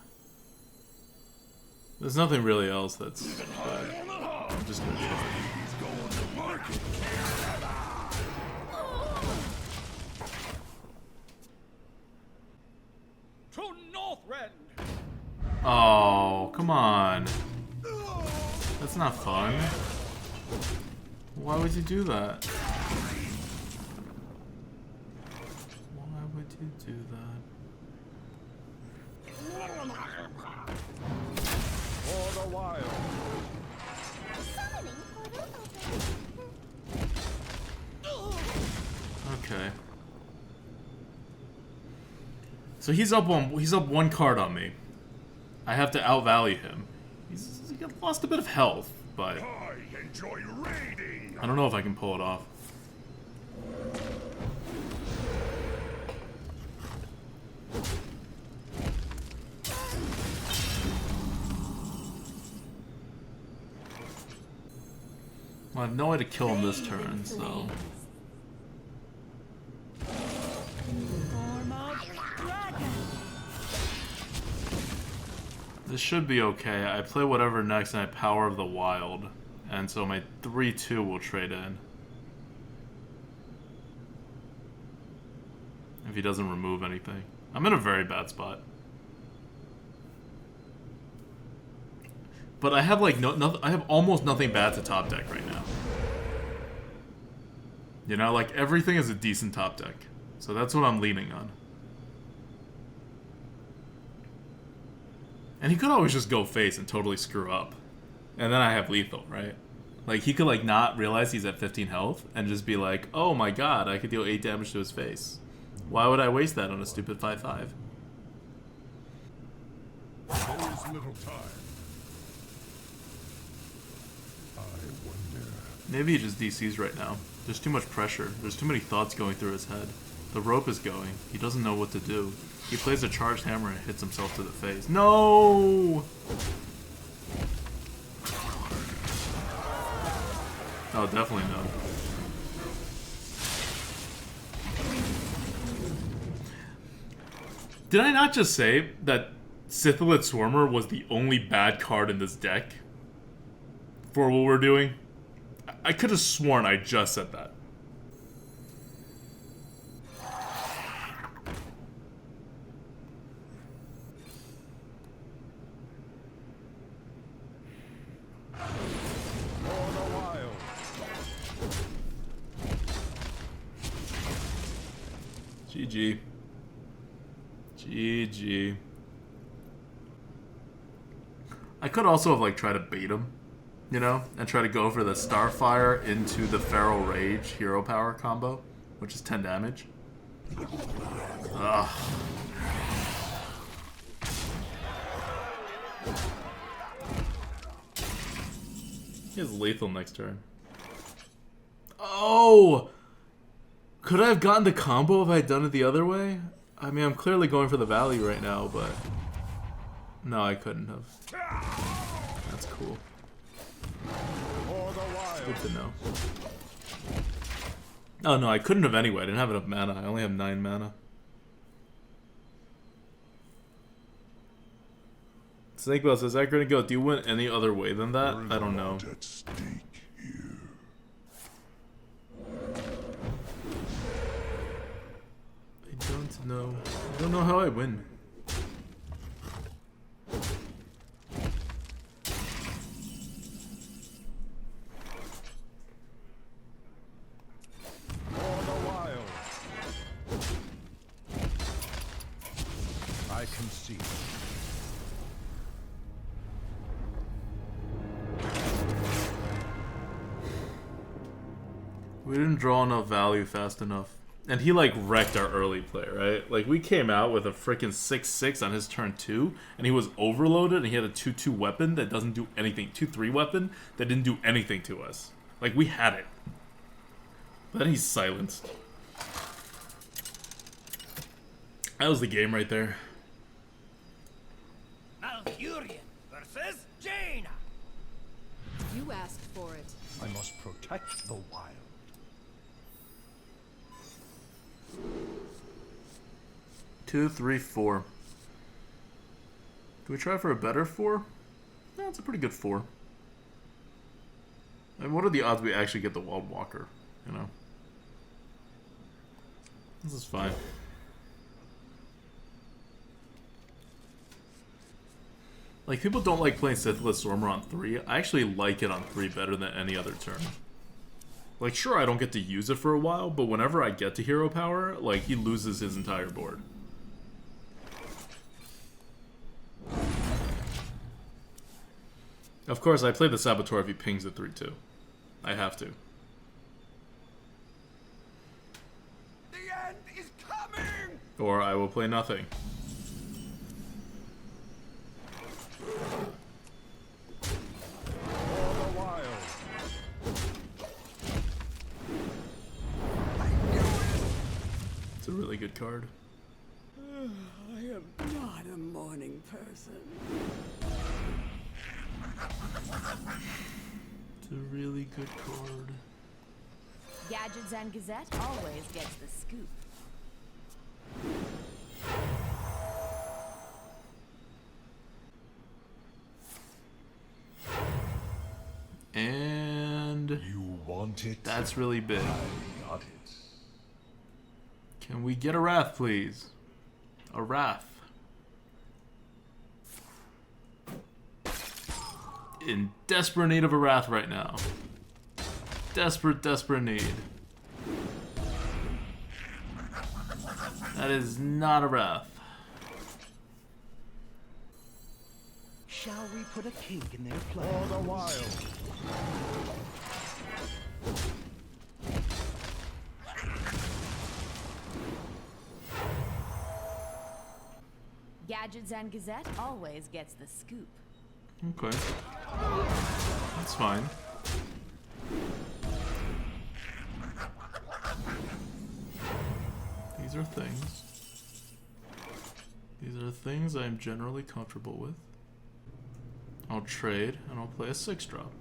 There's nothing really else that's bad. I'm just gonna charge. He's going to market. To Northrend! Oh, come on. That's not fun. Why would you do that? Why would you do that? For the wild. Okay. So he's up 1 card on me. I have to outvalue him. He lost a bit of health, but I enjoy raiding. I don't know if I can pull it off. Well, I have no way to kill him this turn, so... This should be okay. I play whatever next and I Power of the Wild. And so my 3/2 will trade in. If he doesn't remove anything. I'm in a very bad spot. but I have like I have almost nothing bad to top deck right now. You know, like everything is a decent top deck. So that's what I'm leaning on. And he could always just go face and totally screw up. And then I have lethal, right? Like, he could, like, not realize he's at 15 health and just be like, oh my god, I could deal 8 damage to his face. Why would I waste that on a stupid 5/5? There is little time. I wonder. Maybe he just DCs right now. There's too much pressure. There's too many thoughts going through his head. The rope is going. He doesn't know what to do. He plays a charged hammer and hits himself to the face. No! Oh, definitely no. Did I not just say that Sithilith Swarmer was the only bad card in this deck for what we're doing? I could have sworn I just said that. GG. GG. I could also have, like, tried to bait him, you know? And try to go for the Starfire into the Feral Rage hero power combo, which is 10 damage. Ugh. He has lethal next turn. Oh! Could I have gotten the combo if I had done it the other way? I mean, I'm clearly going for the value right now, but... No, I couldn't have. That's cool. Good to know. Oh, no, I couldn't have anyway. I didn't have enough mana. I only have 9 mana. Snakebell says, that gonna go. Do you win any other way than that? I don't know. I don't know. I don't know how I win. I can see. We didn't draw enough value fast enough. And he, like, wrecked our early play, right? Like, we came out with a freaking 6/6 on his turn 2, and he was overloaded, and he had a 2/2 weapon that doesn't do anything. 2/3 weapon that didn't do anything to us. Like, we had it. But then he's silenced. That was the game right there. Malfurion versus Jaina. You asked for it. I must protect the wild. 2, 3, 4. Do we try for a better 4? No, it's a pretty good 4. And what are the odds we actually get the Wild Walker, you know? This is fine. Like, people don't like playing Sithilith Stormer on 3. I actually like it on 3 better than any other turn. Like, sure, I don't get to use it for a while, but whenever I get to hero power, like, he loses his entire board. Of course, I play the Saboteur if he pings at 3-2. I have to. The end is coming. Or I will play nothing. It's a really good card. I am not a morning person. It's a really good card. Gadgets and Gazette always gets the scoop. And You want it? that's really big. I got it. Can we get a Wrath, please? A Wrath. in desperate need of a wrath right now. Desperate, desperate need. That is not a wrath. Shall we put a kink in their For plans? the wild. Gadgets and Gazette always gets the scoop. Okay. That's fine. These are things. These are things I'm generally comfortable with. I'll trade, and I'll play a 6-drop.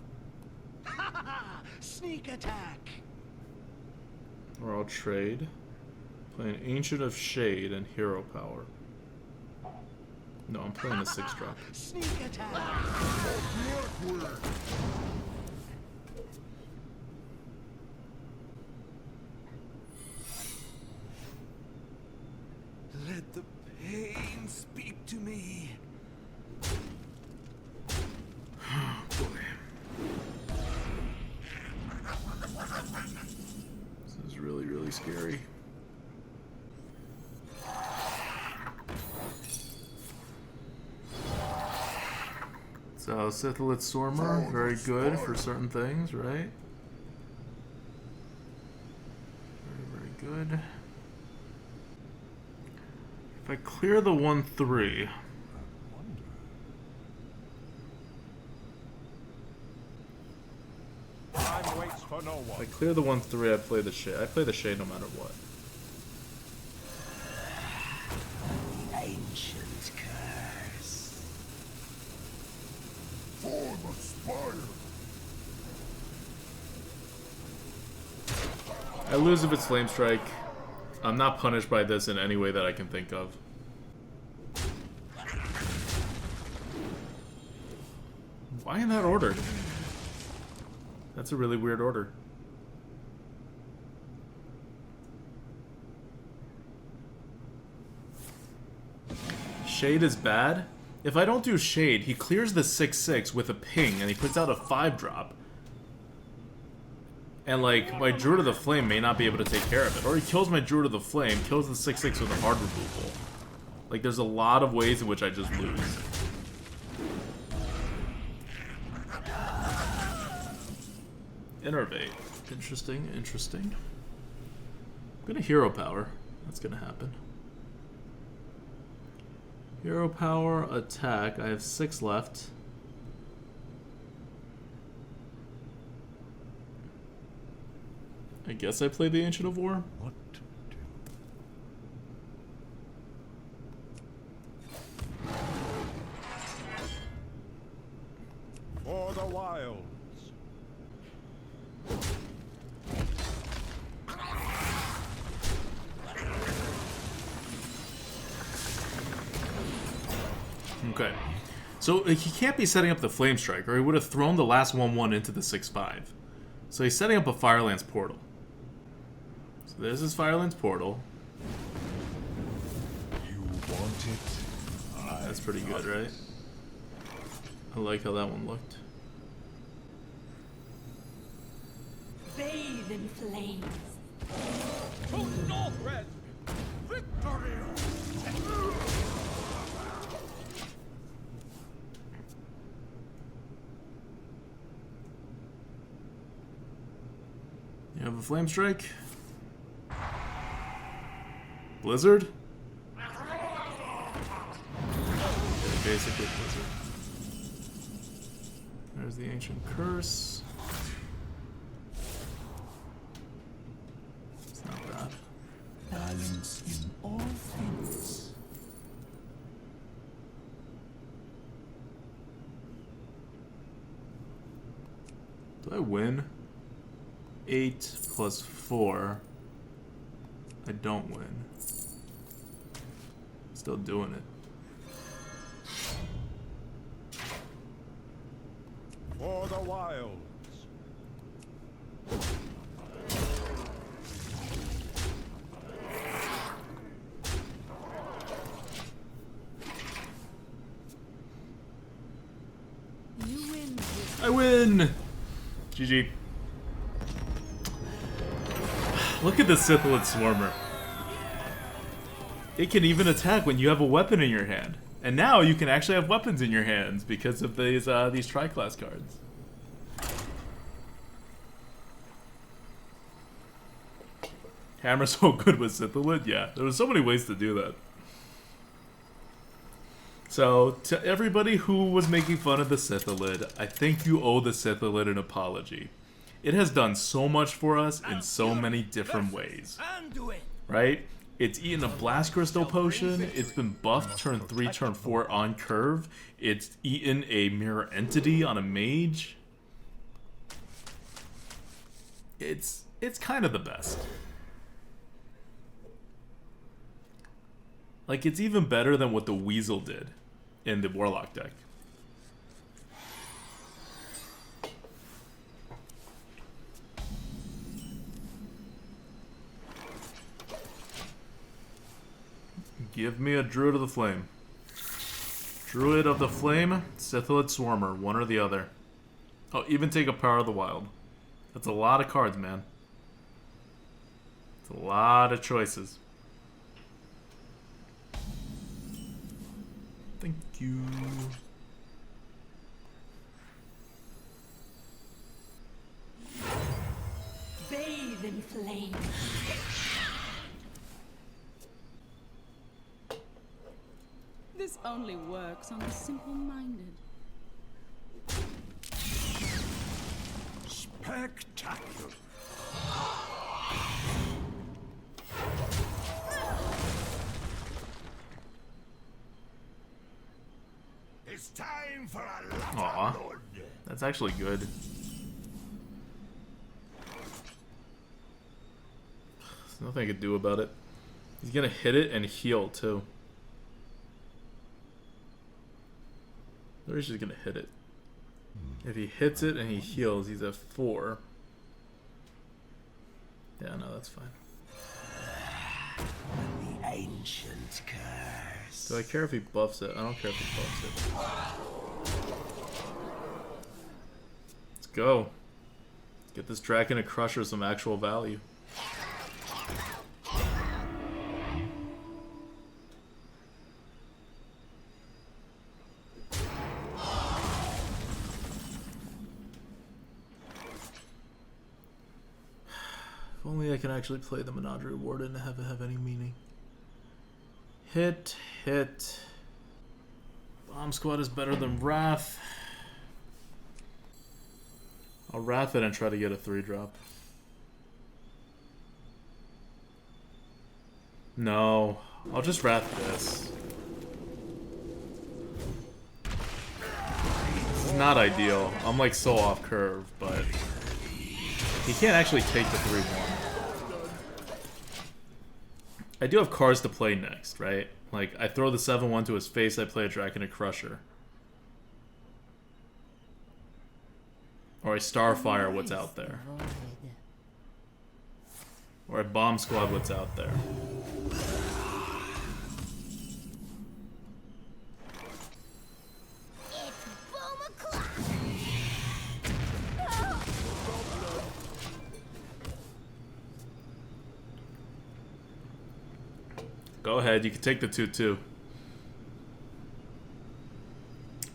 Sneak attack! Or I'll trade, play an Ancient of Shade and Hero Power. No, I'm playing a 6-drop. Sneak attack! Let the pain speak to me. This is really, really scary. So, Sithilith Sormer, very good for certain things, right? Very, very good. If I clear the 1/3, Time waits for no if I one. clear the 1/3, I play the Shade. I play the Shade no matter what. Ancient curse. For the spire. I lose if it's Flame Strike. I'm not punished by this in any way that I can think of. Why in that order? That's a really weird order. Shade is bad. If I don't do Shade, he clears the 6/6 with a ping and he puts out a 5-drop. And like, my Druid of the Flame may not be able to take care of it. Or he kills my Druid of the Flame, kills the 6/6 with a hard removal. Like, there's a lot of ways in which I just lose. Innervate. Interesting, interesting. I'm gonna Hero Power. That's gonna happen. Hero Power, attack. I have 6 left. I guess I play the Ancient of War. What to do? For the wilds. Okay. So he can't be setting up the Flame Strike, or he would have thrown the last 1/1 into the 6/5. So he's setting up a Firelands Portal. So there's his Firelands Portal. You want it? That's pretty good, right? I like how that one looked. Bathe in flames. To North Red! Victory! You have a Flame Strike? Blizzard? Basically Blizzard. There's the Ancient Curse. It's not bad. Balance in all things. Do I win? 8 plus 4. I don't win. Still doing it. For the wilds. You win win! GG. Look at the Sithilid Swarmer. It can even attack when you have a weapon in your hand. And now you can actually have weapons in your hands because of these tri-class cards. Hammer's so good with Sithilid? Yeah, there was so many ways to do that. So, to everybody who was making fun of the Sithilid, I think you owe the Sithilid an apology. It has done so much for us in so many different ways. Right? It's eaten a Blast Crystal Potion, it's been buffed turn 3, turn 4 on curve, it's eaten a Mirror Entity on a Mage. It's kind of the best. Like, it's even better than what the Weasel did in the Warlock deck. Give me a Druid of the Flame. Druid of the Flame, Sithilid Swarmer, one or the other. Oh, even take a Power of the Wild. That's a lot of cards, man. It's a lot of choices. Thank you. Bathe in flame. This only works on the simple-minded. Spectacular. It's time for a lot Aw, of blood. that's actually good. There's nothing I could do about it. He's gonna hit it and heal too. Or he's just gonna hit it. If he hits it and he heals, he's at 4. Yeah, no, that's fine. The ancient curse. Do I care if he buffs it? I don't care if he buffs it. Let's go. Let's get this Dragon and Crusher some actual value. If only I can actually play the Menagerie Warden and have it have any meaning. Hit, hit. Bomb Squad is better than Wrath. I'll Wrath it and try to get a 3-drop. No, I'll just Wrath this. It's not ideal. I'm like so off curve, but he can't actually take the 3-1. I do have cards to play next, right? Like, I throw the 7-1 to his face, I play a Dragon and Crusher. Or I Starfire what's out there. Or I Bomb Squad what's out there. Go ahead, you can take the 2-2.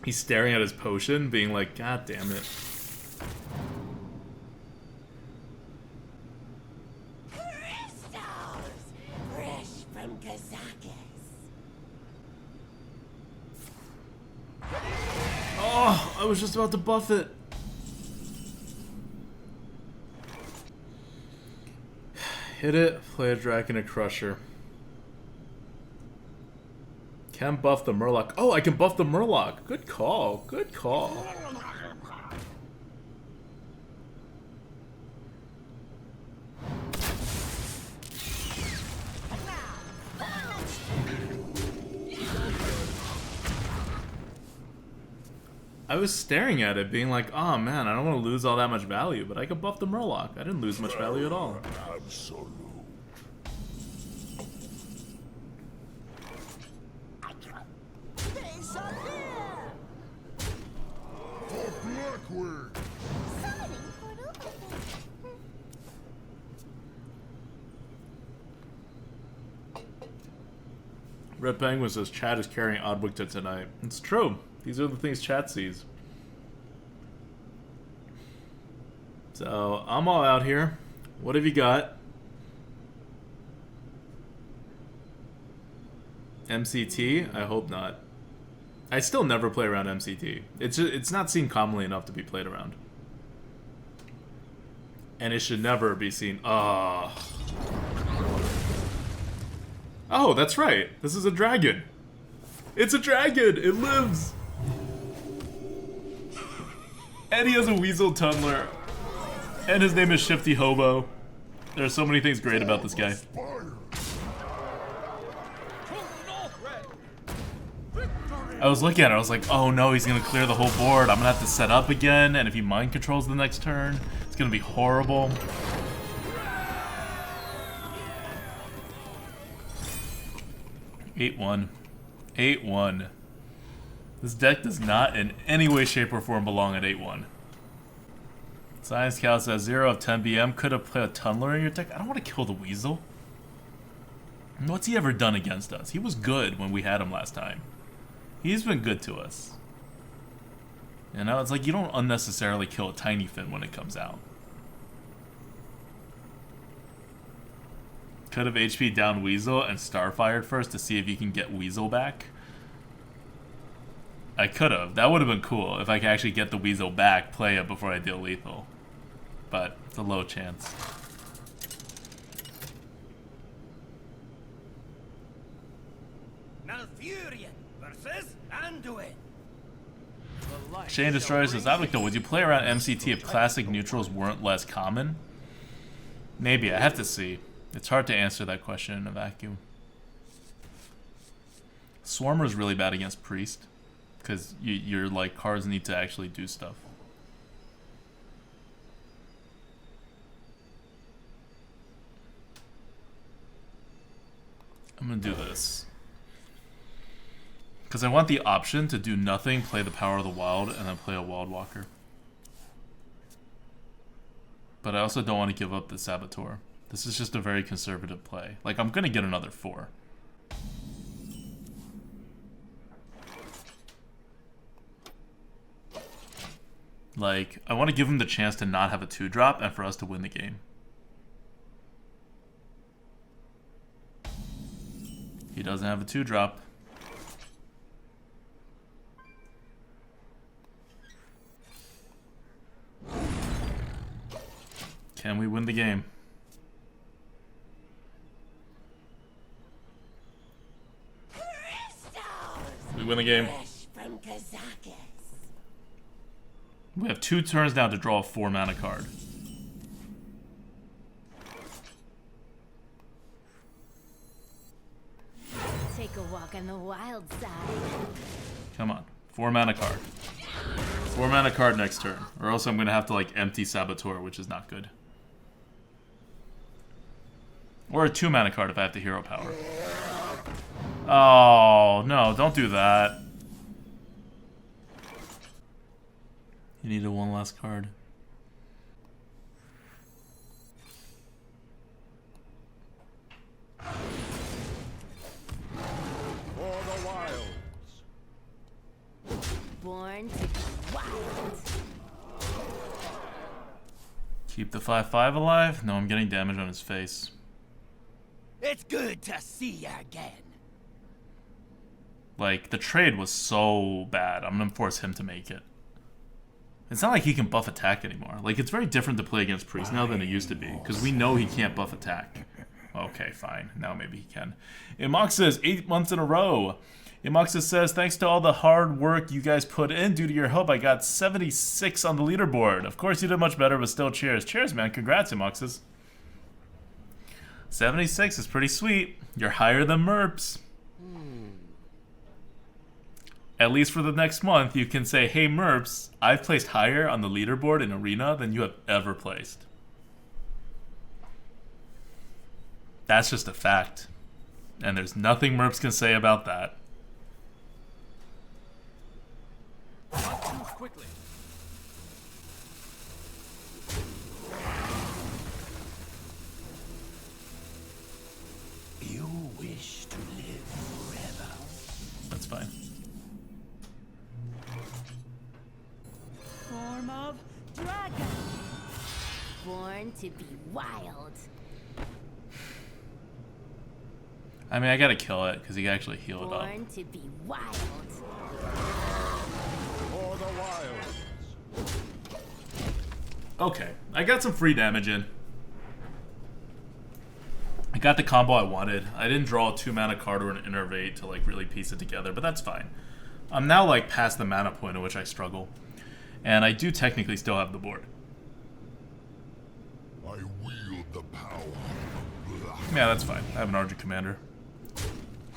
He's staring at his potion, being like, God damn it. Crystals! Fresh from Kazakis. Oh, I was just about to buff it. Hit it, play a Dragon and Crusher. Can buff the Murloc. Oh, I can buff the Murloc. Good call. Good call. I was staring at it, being like, oh man, I don't want to lose all that much value, but I could buff the Murloc. I didn't lose much value at all. Absolute. For Blackwood. Red Penguin says chat is carrying ADWCTA tonight. It's true. These are the things chat sees. So, I'm all out here. What have you got? MCT? I hope not. I still never play around MCT. It's not seen commonly enough to be played around. And it should never be seen. Oh, that's right. This is a dragon. It's a dragon. It lives. And he has a weasel tunneler. And his name is Shifty Hobo. There are so many things great about this guy. I was looking at it, I was like, oh no, he's gonna clear the whole board. I'm gonna have to set up again, and if he mind controls the next turn, it's gonna be horrible. (8-1). 8-1. This deck does not in any way, shape, or form belong at 8-1. Science Cal says 0 of 10 BM. Could have played a Tunneler in your deck. I don't want to kill the Weasel. What's he ever done against us? He was good when we had him last time. He's been good to us. You know, it's like you don't unnecessarily kill a Tiny Fin when it comes out. Could have HP down Weasel and Starfired first to see if you can get Weasel back. I could have. That would have been cool if I could actually get the Weasel back, play it before I deal lethal. But it's a low chance. Malfurion versus Anduin. Shane Destroyer says, ADWCTA, would you play around MCT if classic neutrals weren't less common? Maybe. I have to see. It's hard to answer that question in a vacuum. Swarmer's really bad against Priest. Because your like cards need to actually do stuff. I'm gonna do this. Because I want the option to do nothing, play the Power of the Wild, and then play a Wild Walker. But I also don't want to give up the Saboteur. This is just a very conservative play. Like, I'm gonna get another 4. Like, I want to give him the chance to not have a 2-drop and for us to win the game. He doesn't have a 2-drop. Can we win the game? We win the game. We have 2 turns now to draw a 4-mana card. Take a walk on the wild side. Come on. 4-mana card. 4-mana card next turn. Or else I'm going to have to, like, empty Saboteur, which is not good. Or a 2-mana card if I have to Hero Power. Oh, no. Don't do that. You needed one last card. For the wilds. Born to be wild. Keep the 5/5 alive? No, I'm getting damage on his face. It's good to see you again. Like, the trade was so bad. I'm gonna force him to make it. It's not like he can buff attack anymore. Like, it's very different to play against Priest now than it used to be, because we know he can't buff attack. Okay, fine. Now maybe he can. Imox says, 8 months in a row. Imox says, thanks to all the hard work you guys put in. Due to your help, I got 76 on the leaderboard. Of course, you did much better, but still cheers. Cheers, man. Congrats, Imoxes. 76 is pretty sweet. You're higher than Merps. At least for the next month, you can say, hey, Merps, I've placed higher on the leaderboard in Arena than you have ever placed. That's just a fact. And there's nothing Merps can say about that. Move quickly. You wish to live forever. fine. Form of dragon. Born to be wild. I mean, I gotta kill it, because he can actually heal it up. Born to be wild. For the wilds. Okay, I got some free damage in. I got the combo I wanted. I didn't draw a 2-mana card or an Innervate to like really piece it together, but that's fine. I'm now like past the mana point at which I struggle. And I do technically still have the board. I wield the power. Yeah, that's fine. I have an Argent Commander.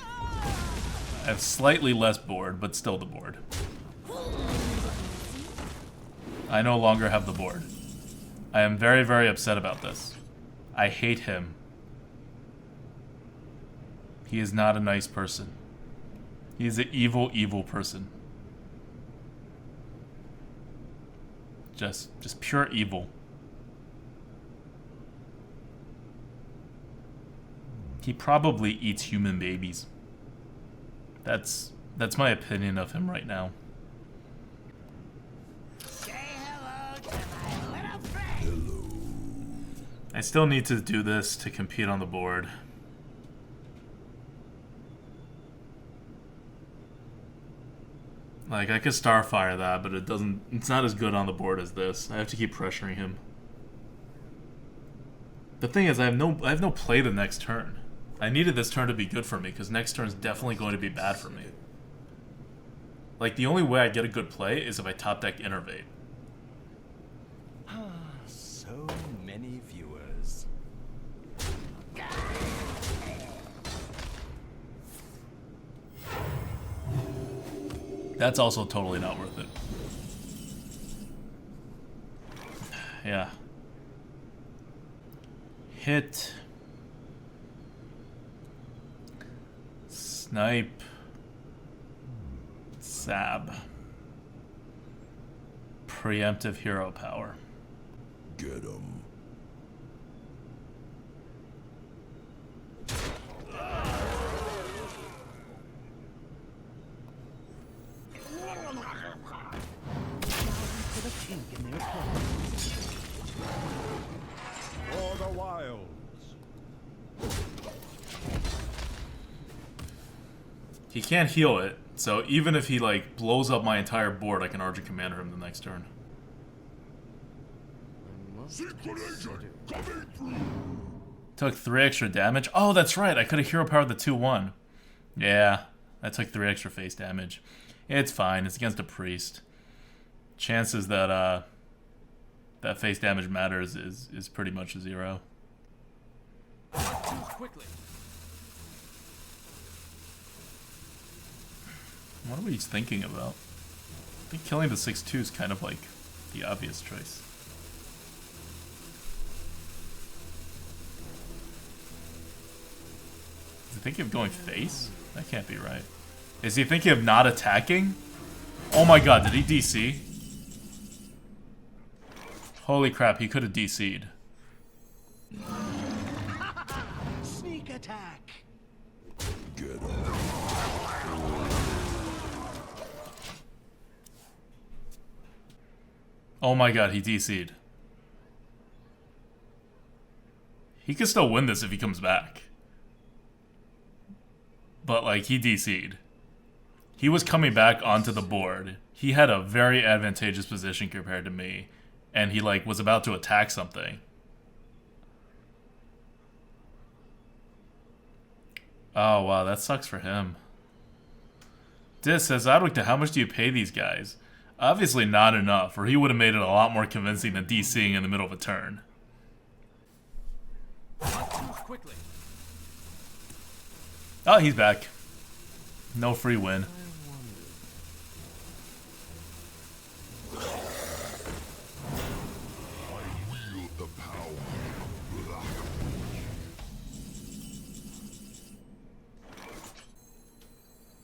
I have slightly less board, but still the board. I no longer have the board. I am very, very upset about this. I hate him. He is not a nice person. He is an evil, evil person. Just pure evil. He probably eats human babies. That's my opinion of him right now. Say hello to my little friend. I still need to do this to compete on the board. Like, I could Starfire that, but it's not as good on the board as this. I have to keep pressuring him. The thing is, I have no play the next turn. I needed this turn to be good for me, because next turn is definitely going to be bad for me. Like, the only way I get a good play is if I top deck Innervate. So many viewers. That's also totally not worth it. Yeah. Hit. Snipe. Sab. Preemptive hero power. Get him. Put a kink in their plans. For the wilds. He can't heal it, so even if he like blows up my entire board, I can Argent Commander him the next turn. Secret agent coming through. Took 3 extra damage. Oh, that's right. I could have hero powered the 2/1. Yeah, I took 3 extra face damage. It's fine. It's against a priest. Chances that that face damage matters is pretty much 0. Choose quickly. What are we thinking about? I think killing the 6/2 is kind of like the obvious choice. Is he thinking of going face? That can't be right. Is he thinking of not attacking? Oh my god, did he DC? Holy crap, he could have DC'd. Sneak attack. Get him. Oh my god, he DC'd. He could still win this if he comes back. But, like, he DC'd. He was coming back onto the board. He had a very advantageous position compared to me. And he, like, was about to attack something. Oh, wow, that sucks for him. Dis says, ADWCTA, how much do you pay these guys? Obviously not enough, or he would have made it a lot more convincing than DCing in the middle of a turn. Choose quickly. Oh, he's back. No free win. Wield the power.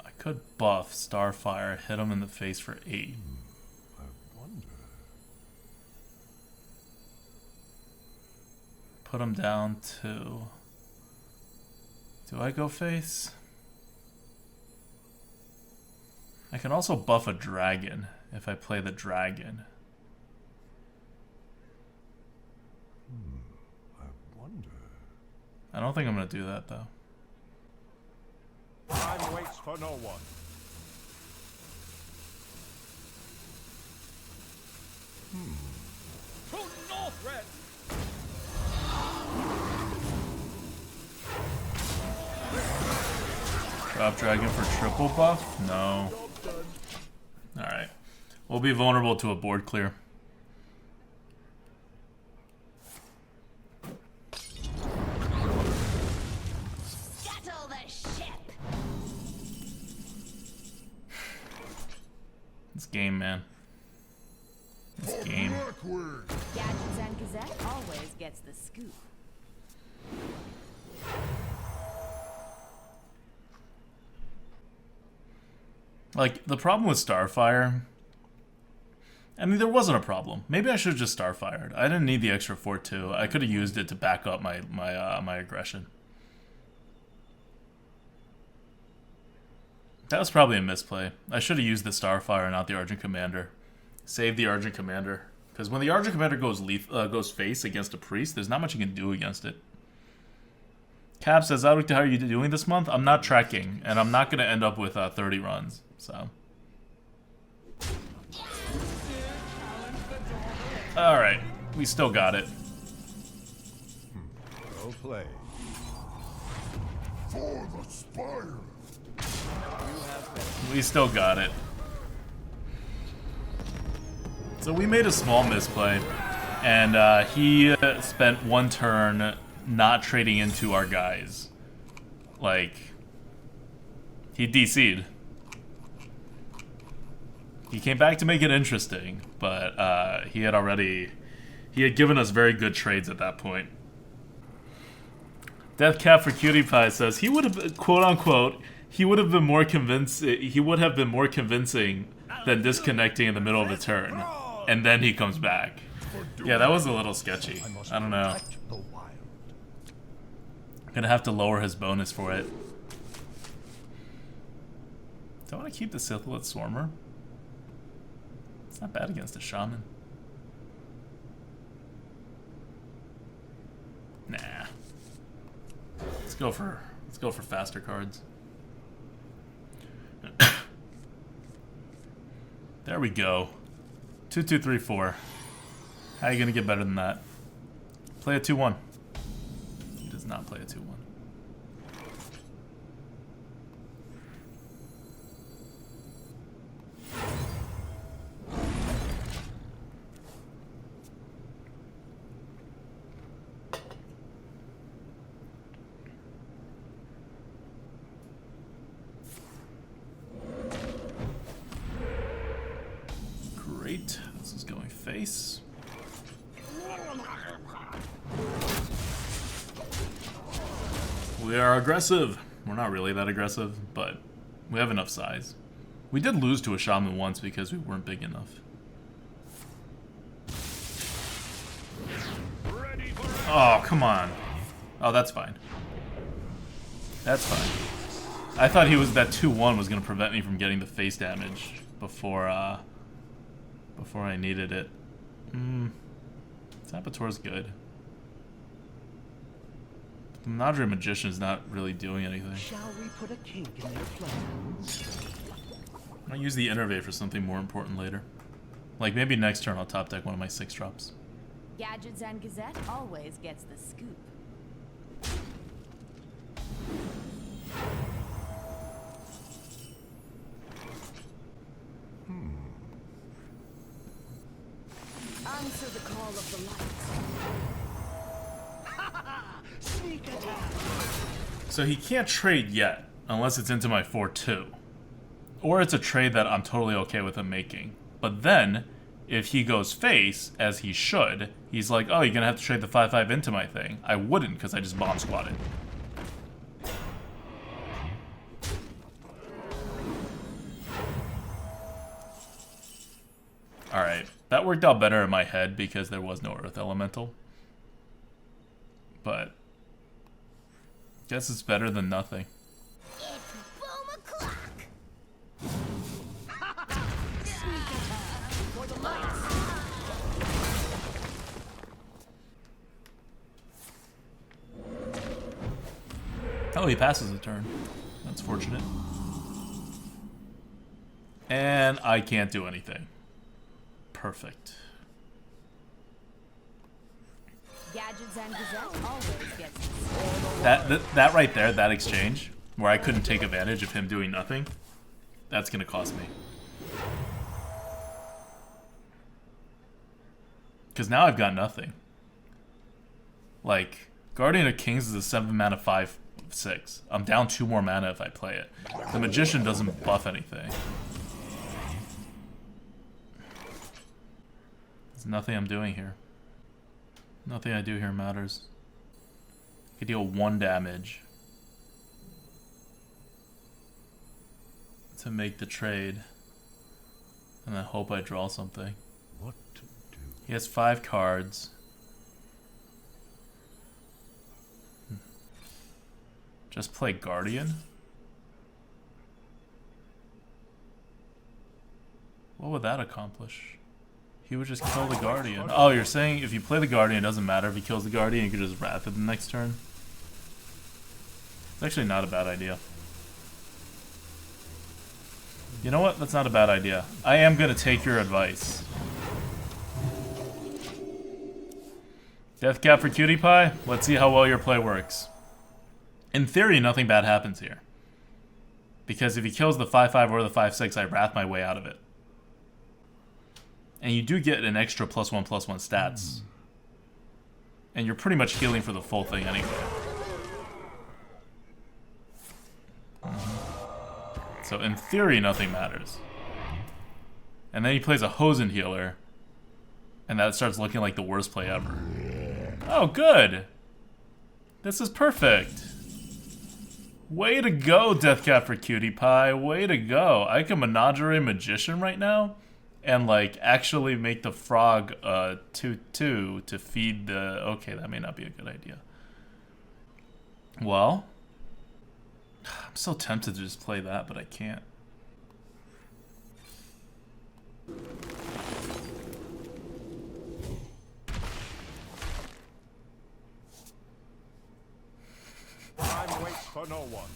I could buff Starfire, hit him in the face for 8. I wonder. Put him down to... Do I go face? I can also buff a dragon if I play the dragon. I wonder. I don't think I'm going to do that, though. Time waits for no one. True north, Red. Drop dragon for triple buff? No. Alright. We'll be vulnerable to a board clear. Scuttle the ship. This game, man. This game. Gadgets and Gazette always gets the scoop. Like, the problem with Starfire... I mean, there wasn't a problem. Maybe I should have just Starfired. I didn't need the extra 4-2. I could have used it to back up my aggression. That was probably a misplay. I should have used the Starfire, not the Argent Commander. Save the Argent Commander. Because when the Argent Commander goes face against a Priest, there's not much you can do against it. Cap says, ADWCTA, how are you doing this month? I'm not tracking, and I'm not going to end up with 30 runs, so... Alright, we still got it. Well played. For the Spire. We still got it. So we made a small misplay, and he spent one turn not trading into our guys. Like, he DC'd. He came back to make it interesting, but he had given us very good trades at that point. Deathcap for Cutie Pie says he would have, quote unquote, he would have been more convincing than disconnecting in the middle of a turn, and then he comes back. Yeah, that was a little sketchy. I don't know. Gonna have to lower his bonus for it. Do I want to keep the Sithlet Swarmer? It's not bad against a Shaman. Nah. Let's go for faster cards. There we go. 2, 2, 3, 4. How are you gonna get better than that? Play a 2-1. He does not play a 2-1. Great. This is going face. We are aggressive. We're not really that aggressive, but we have enough size. We did lose to a Shaman once because we weren't big enough. Oh, come on. Oh, that's fine. That's fine. I thought that 2-1 was going to prevent me from getting the face damage before I needed it. Saboteur's good. The Menadre Magician is not really doing anything. Shall we put a kink in their plans? I'll use the Innervate for something more important later. Like maybe next turn I'll top deck one of my 6-drops. Gadgets and Gazette always gets the scoop. Answer the call of the light. Sneak attack! So he can't trade yet, unless it's into my 4-2. Or it's a trade that I'm totally okay with him making. But then, if he goes face, as he should, he's like, oh, you're gonna have to trade the 5-5 into my thing. I wouldn't, because I just bomb squatted. Alright, that worked out better in my head because there was no Earth Elemental. But guess it's better than nothing. It's boom o'clock. Oh, he passes a turn. That's fortunate. And I can't do anything. Perfect. Gadgets and Gazette always gets That right there, that exchange, where I couldn't take advantage of him doing nothing, that's gonna cost me. Because now I've got nothing. Like, Guardian of Kings is a 7 mana 5/6. I'm down 2 more mana if I play it. The Magician doesn't buff anything. There's nothing I'm doing here. Nothing I do here matters. I deal 1 damage to make the trade, and then hope I draw something. What to do? He has 5 cards. Just play Guardian? What would that accomplish? He would just kill the Guardian. Oh, you're saying if you play the Guardian, it doesn't matter if he kills the Guardian, you could just Wrath it the next turn? It's actually not a bad idea. You know what? That's not a bad idea. I am going to take your advice. Death cap for Cutie Pie? Let's see how well your play works. In theory, nothing bad happens here. Because if he kills the 5/5 or the 5/6, I Wrath my way out of it. And you do get an extra +1/+1 stats. And you're pretty much healing for the full thing anyway. So in theory, nothing matters. And then he plays a Hosen Healer. And that starts looking like the worst play ever. Oh, good! This is perfect! Way to go, Deathcap for Cutie Pie. Way to go. I can Menagerie Magician right now. And, like, actually make the frog 2/2 to feed the... Okay, that may not be a good idea. Well, I'm so tempted to just play that, but I can't. Time waits for no one.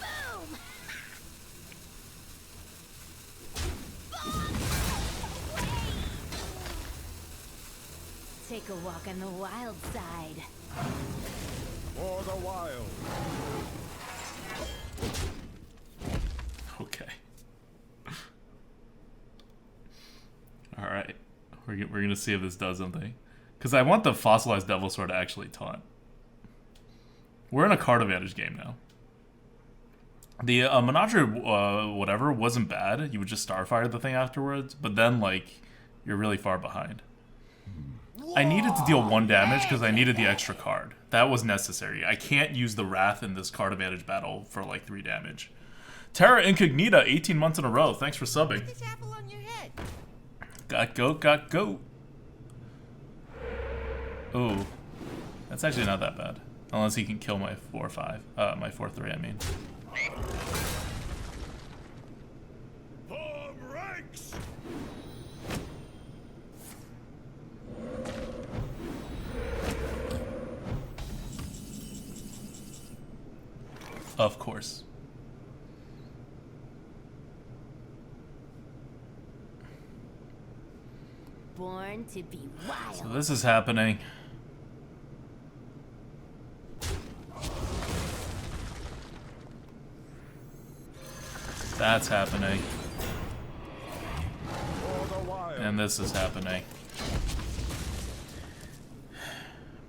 Boom! Take a walk on the wild side. For the wild. Okay. Alright. We're gonna see if this does something. Because I want the Fossilized Devil Sword to actually taunt. We're in a card advantage game now. The Menagerie whatever wasn't bad. You would just Starfire the thing afterwards. But then, like, you're really far behind. I needed to deal 1 damage because I needed the extra card. That was necessary. I can't use the Wrath in this card advantage battle for like 3 damage. Terra Incognita, 18 months in a row. Thanks for subbing. This apple on your head. Got goat, got goat. Ooh. That's actually not that bad. Unless he can kill my 4/5. My 4/3, I mean. Form ranks. Of course. Born to be wild. So this is happening. That's happening. For the wild. And this is happening.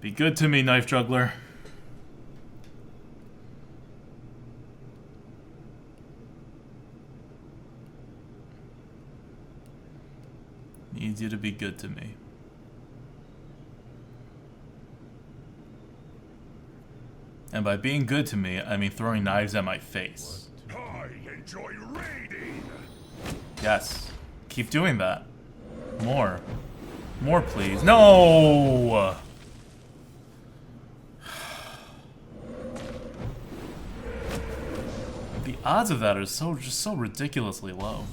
Be good to me, Knife Juggler. Needs you to be good to me. And by being good to me, I mean throwing knives at my face. I enjoy raiding. Yes. Keep doing that. More. More, please. No! The odds of that are just so ridiculously low.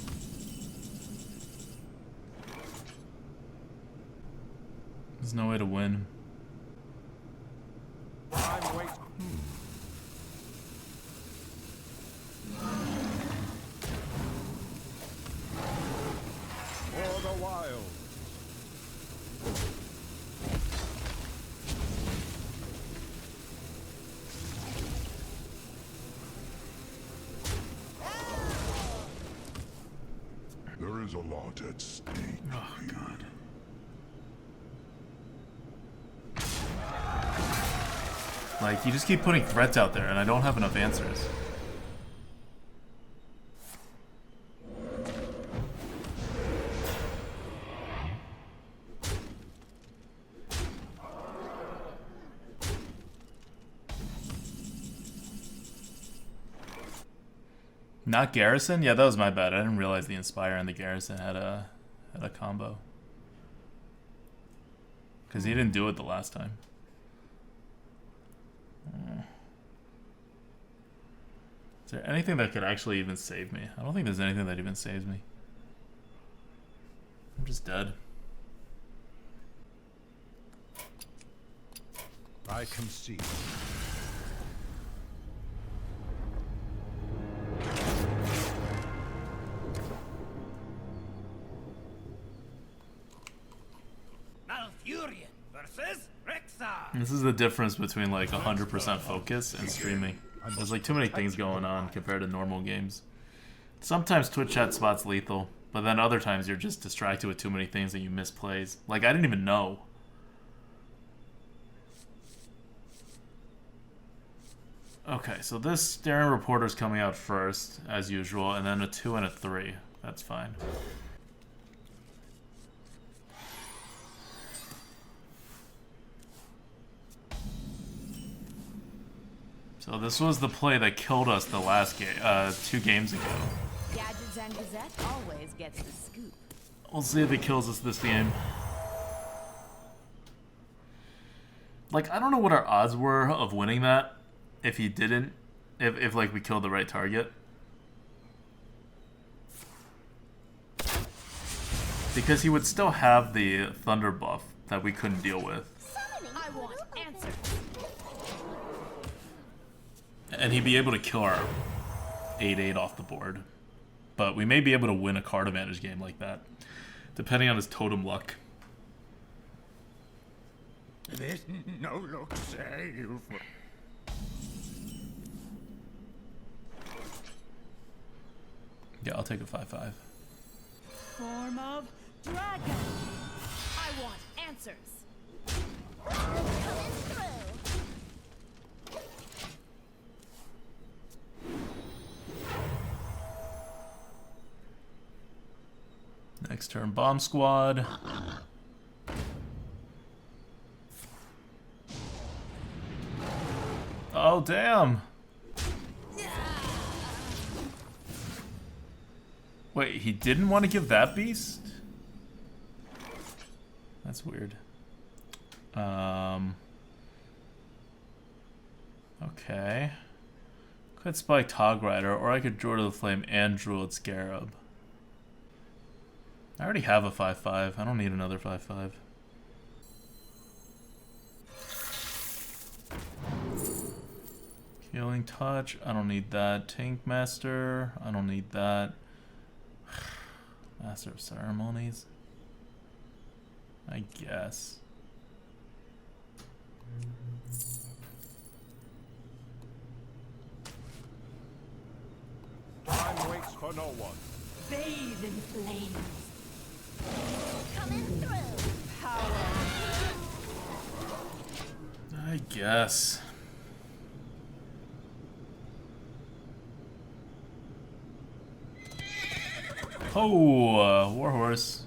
There's no way to win. Time waits. the wild. There is a lot at stake. Oh, God. Like, you just keep putting threats out there, and I don't have enough answers. Not Garrison? Yeah, that was my bad. I didn't realize the Inspire and the Garrison had a combo. Because he didn't do it the last time. Is there anything that could actually even save me? I don't think there's anything that even saves me. I'm just dead. I concede. Malfurion versus Rexar. This is the difference between like 100% focus and streaming. There's like too many things going on compared to normal games. Sometimes Twitch chat spot's lethal, but then other times you're just distracted with too many things and you miss plays. Like, I didn't even know. Okay, so this Staring Reporter's coming out first, as usual, and then a 2 and a 3. That's fine. So this was the play that killed us the last game, 2 games ago. Gadgets and Gazette always gets the scoop. We'll see if it kills us this game. Like, I don't know what our odds were of winning that if he didn't, if like we killed the right target. Because he would still have the Thunder buff that we couldn't deal with. I want answers. And he'd be able to kill our 8/8 off the board. But we may be able to win a card advantage game like that, depending on his totem luck. There's no look save. Yeah, I'll take a 5/5. Form of dragon. I want answers. Coming through. Next turn, Bomb Squad. Oh, damn. Wait, he didn't want to give that beast? That's weird. Okay. Could spike Tog Rider, or I could Draw to the Flame and Druid Scarab. I already have a 5/5. I don't need another 5/5. Healing Touch. I don't need that. Tank Master. I don't need that. Master of Ceremonies. I guess. Time waits for no one. Bathe in flames. Coming through. Power. I guess. Oh, Warhorse.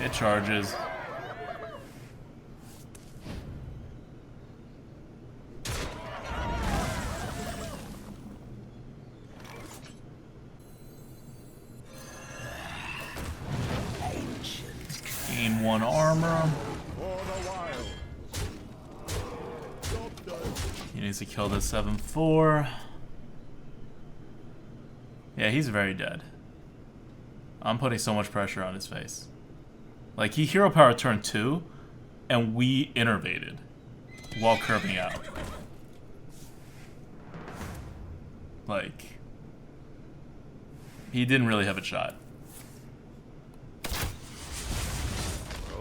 It charges. Gain 1 armor. For the wild. He needs to kill this 7/4. Yeah, he's very dead. I'm putting so much pressure on his face. Like, he hero power turn 2, and we innervated while curving out. Like, he didn't really have a shot.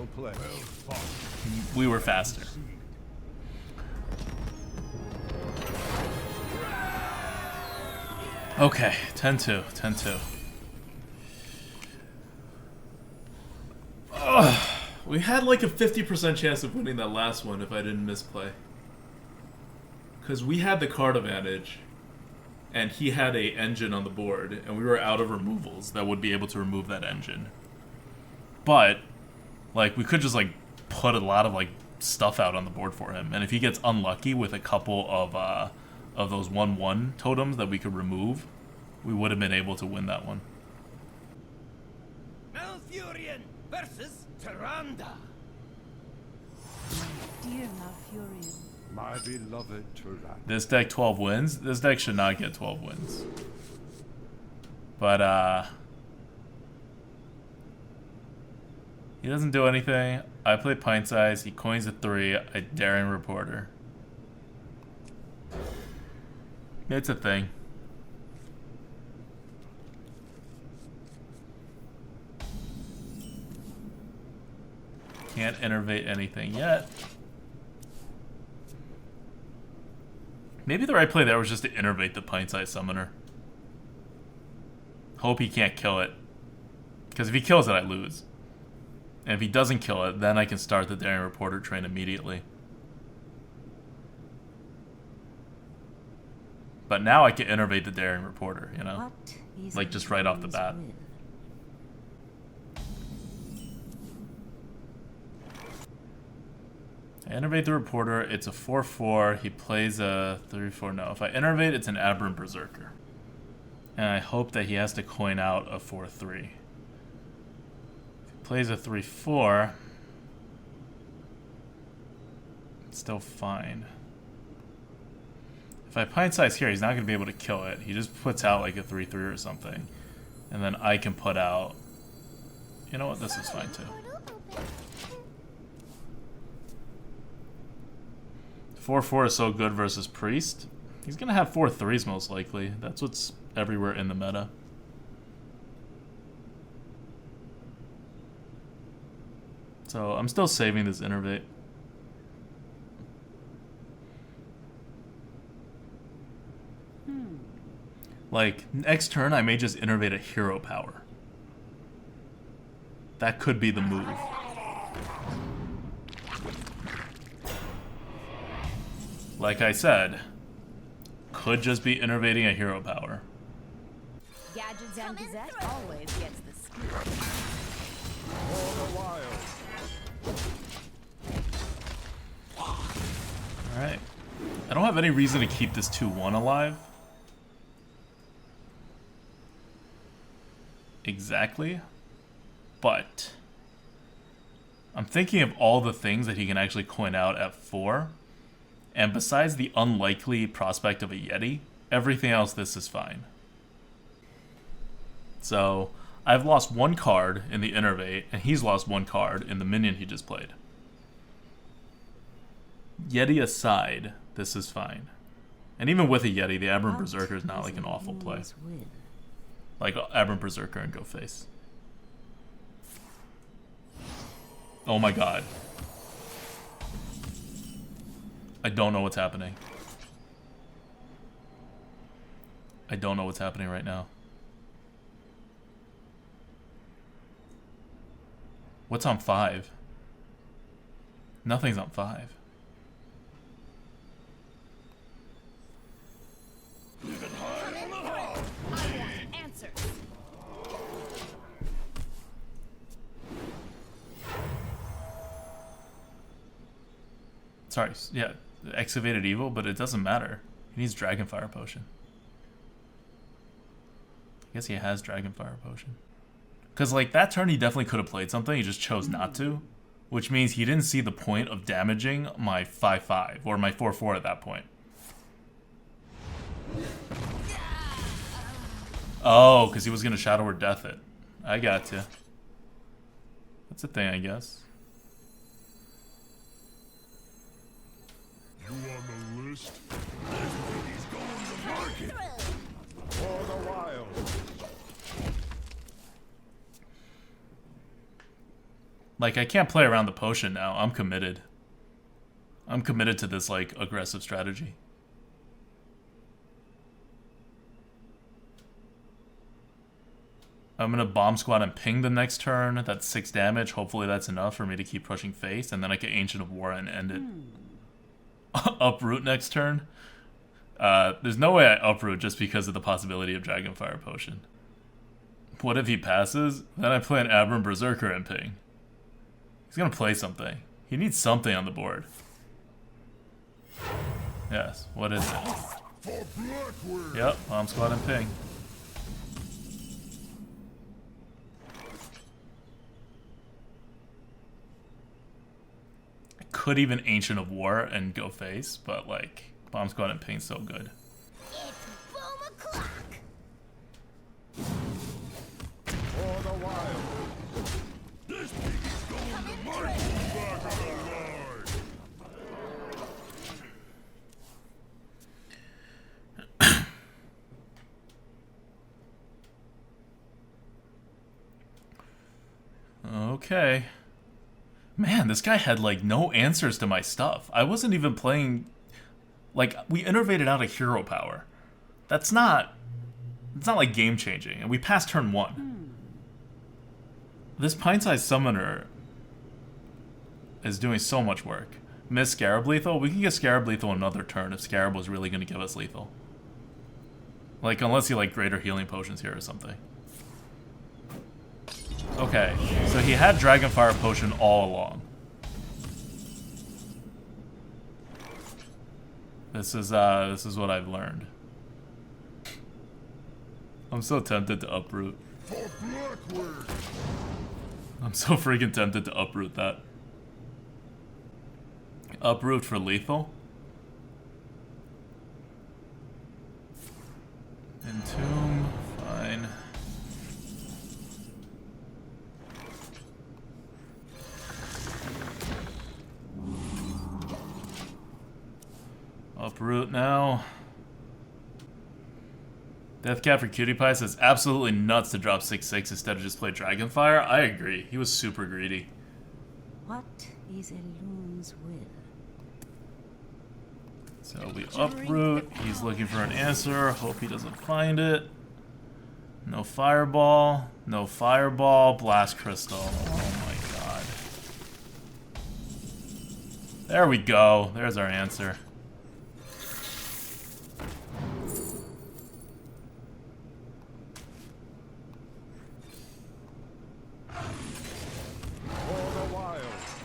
Well played. Well fought. We were faster. Okay, 10-2, 10-2. We had like a 50% chance of winning that last one if I didn't misplay. Because we had the card advantage, and he had a engine on the board, and we were out of removals that would be able to remove that engine. But, like, we could just, like, put a lot of, like, stuff out on the board for him. And if he gets unlucky with a couple of those 1/1 totems that we could remove, we would have been able to win that one. Malfurion versus Tyrande. Dear Malfurion. My beloved Tyrande. This deck 12 wins. This deck should not get 12 wins. But, he doesn't do anything. I play Pint Size. He coins a 3. I Daring Reporter. It's a thing. Can't innervate anything yet. Maybe the right play there was just to innervate the Pint-Sized Summoner. Hope he can't kill it. Because if he kills it, I lose. And if he doesn't kill it, then I can start the Daring Reporter train immediately. But now I can innervate the Daring Reporter, you know? Like, just right off the bat. I innervate the Reporter, it's a 4/4, he plays a 3/4, no. If I innervate, it's an Aberrant Berserker. And I hope that he has to coin out a 4/3. If he plays a 3/4, it's still fine. If I Pint Size here, he's not going to be able to kill it. He just puts out like a 3/3 or something. And then I can put out... You know what, this is fine too. 4/4 is so good versus Priest. He's going to have 4/3s most likely. That's what's everywhere in the meta. So I'm still saving this innervate. Like, next turn I may just innervate a hero power. That could be the move. Like I said, could just be innervating a hero power. Gadgets and Gazette always gets the scoop. For the wild. Alright. I don't have any reason to keep this 2/1 alive. Exactly. But I'm thinking of all the things that he can actually coin out at 4. And besides the unlikely prospect of a Yeti, everything else this is fine. So I've lost 1 card in the innervate, and he's lost 1 card in the minion he just played. Yeti aside, this is fine. And even with a Yeti, the Aberrant Berserker is not like an awful play. Like Aberrant Berserker and go face. Oh my god. I don't know what's happening. I don't know what's happening right now. What's on 5? Nothing's on 5. Answers. Sorry, yeah, Excavated Evil, but it doesn't matter. He needs Dragonfire Potion. I guess he has Dragonfire Potion. Because, like, that turn he definitely could have played something, he just chose not to. Which means he didn't see the point of damaging my 5/5, or my 4/4 at that point. Oh, because he was going to Shadow or Death it. I gotcha. That's a thing, I guess. You on the list? He's going to market. For the wild. Like, I can't play around the potion now. I'm committed. I'm committed to this, like, aggressive strategy. I'm gonna bomb squad and ping the next turn. That's 6 damage. Hopefully that's enough for me to keep pushing face, and then I can Ancient of War and end it. Uproot next turn. There's no way I uproot just because of the possibility of Dragonfire Potion. What if he passes? Then I play an Aberrant Berserker and ping. He's gonna play something. He needs something on the board. Yes, what is it? Yep, bomb squad and ping. Could even Ancient of War and go face, but like bomb squad and ping's so good. It's boom o'clock. For the wild. This piggy's going to my back of the line. Okay. Man, this guy had, like, no answers to my stuff. I wasn't even playing... Like, we innovated out a hero power. That's not... It's not, like, game-changing. And we passed turn 1. This Pint-Sized Summoner is doing so much work. Miss Scarab Lethal? We can get Scarab Lethal another turn if Scarab was really going to give us lethal. Like, unless he, like, Greater Healing Potions here or something. Okay, so he had Dragonfire Potion all along. This is what I've learned. I'm so tempted to uproot. I'm so freaking tempted to uproot that. Uproot for lethal. Entomb, fine. Uproot now. Deathcat for Cutie Pie says absolutely nuts to drop 6/6 instead of just play Dragonfire. I agree. He was super greedy. What is a loon's will? So we uproot. He's looking for an answer. Hope he doesn't find it. No fireball. No fireball. Blast crystal. Oh my god. There we go. There's our answer.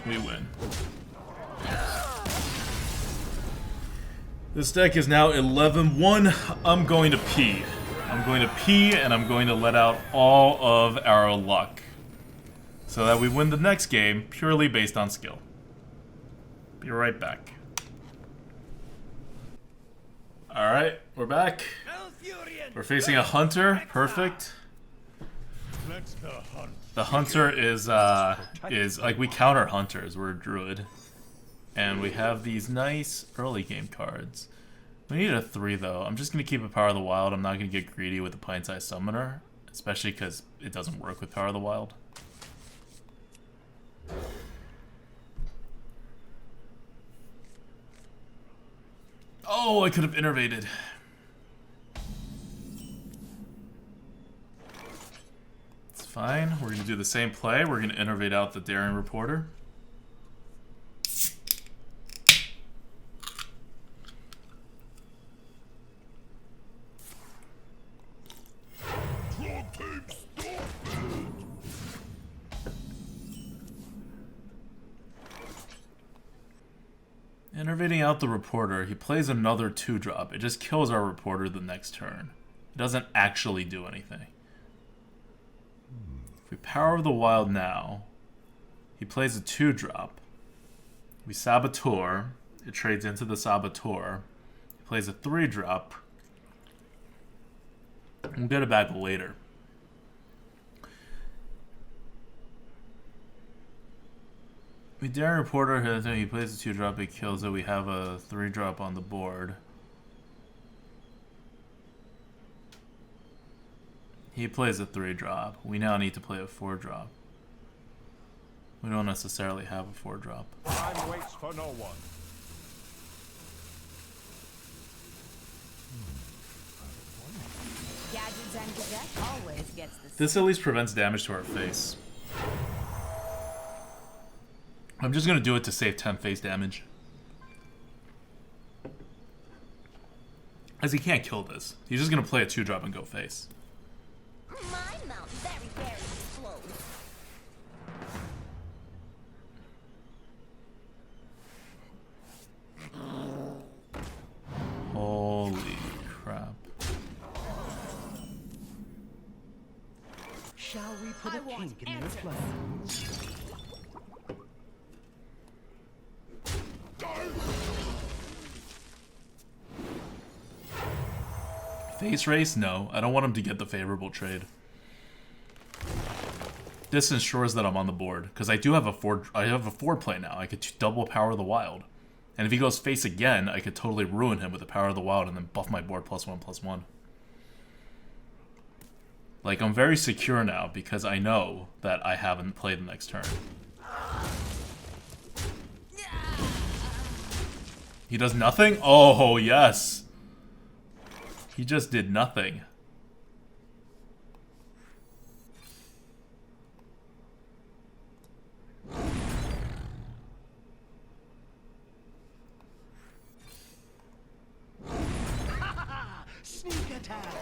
We win. This deck is now 11-1. I'm going to pee. I'm going to pee and I'm going to let out all of our luck. So that we win the next game purely based on skill. Be right back. Alright, we're back. We're facing a hunter. Perfect. The hunter is like, we counter hunters. We're a druid. And we have these nice early game cards. We need a 3 though. I'm just going to keep a Power of the Wild. I'm not going to get greedy with the Pint-Sized Summoner. Especially because it doesn't work with Power of the Wild. Oh, I could have innervated. Fine, we're going to do the same play. We're going to innervate out the Daring Reporter. Innervating out the Reporter, he plays another 2-drop. It just kills our Reporter the next turn. It doesn't actually do anything. If we Power of the Wild now, he plays a 2-drop. We Saboteur. It trades into the Saboteur. He plays a 3-drop. We'll get it back later. We Daring Reporter, he plays a 2-drop, it kills it. We have a 3-drop on the board. He plays a 3-drop. We now need to play a 4-drop. We don't necessarily have a 4-drop. Time waits for no one. Gadgets and Gazette always gets the This at least prevents damage to our face. I'm just gonna do it to save 10 face damage. As he can't kill this. He's just gonna play a 2-drop and go face. My mouth very explodes. Holy crap. Shall we put a kink in their plans? Face race? No. I don't want him to get the favorable trade. This ensures that I'm on the board, because I do have a 4 play now. I could double Power of the Wild. And if he goes face again, I could totally ruin him with the Power of the Wild and then buff my board +1/+1. Like, I'm very secure now because I know that I haven't played the next turn. He does nothing? Oh, yes. He just did nothing. Sneak attack.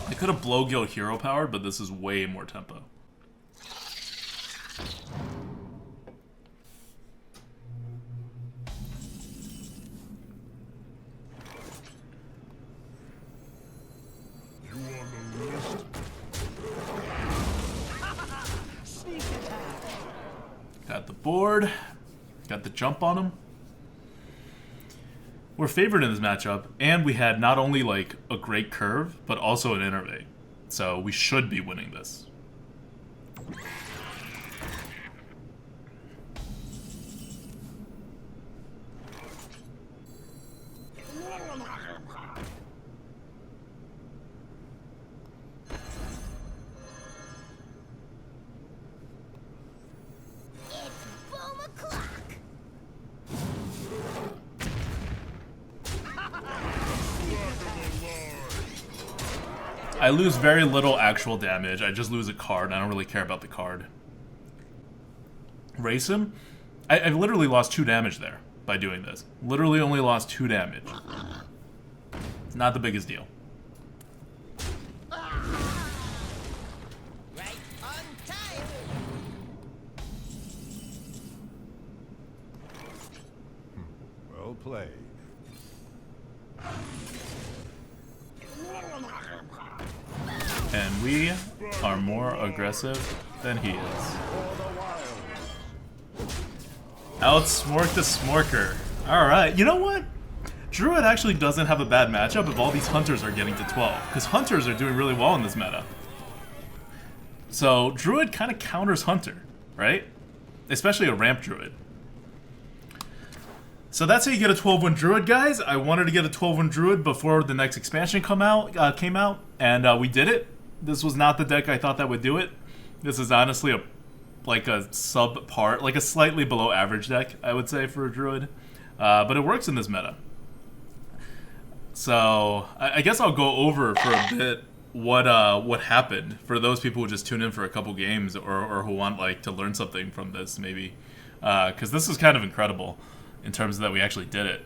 I could have blow guild hero powered, but this is way more tempo. You on the list? Sneak attack. Got the board. Got the jump on him. We're favored in this matchup, and we had not only like a great curve, but also an innervate. So we should be winning this. It's boom o'clock. I lose very little actual damage. I just lose a card. I don't really care about the card. Race him? I've literally lost 2 damage there by doing this. Literally only lost 2 damage. It's not the biggest deal. Right on time. Well played. And we are more aggressive than he is. Outsmork the Smorker. Alright, you know what? Druid actually doesn't have a bad matchup if all these Hunters are getting to 12. Because Hunters are doing really well in this meta. So, Druid kind of counters Hunter, right? Especially a ramp Druid. So that's how you get a 12-1 Druid, guys. I wanted to get a 12-1 Druid before the next expansion came out, and we did it. This was not the deck I thought that would do it. This is honestly a subpar, like a slightly below average deck, I would say, for a Druid. But it works in this meta. So I guess I'll go over for a bit what happened for those people who just tune in for a couple games or who want like to learn something from this maybe, because this is kind of incredible in terms of that we actually did it.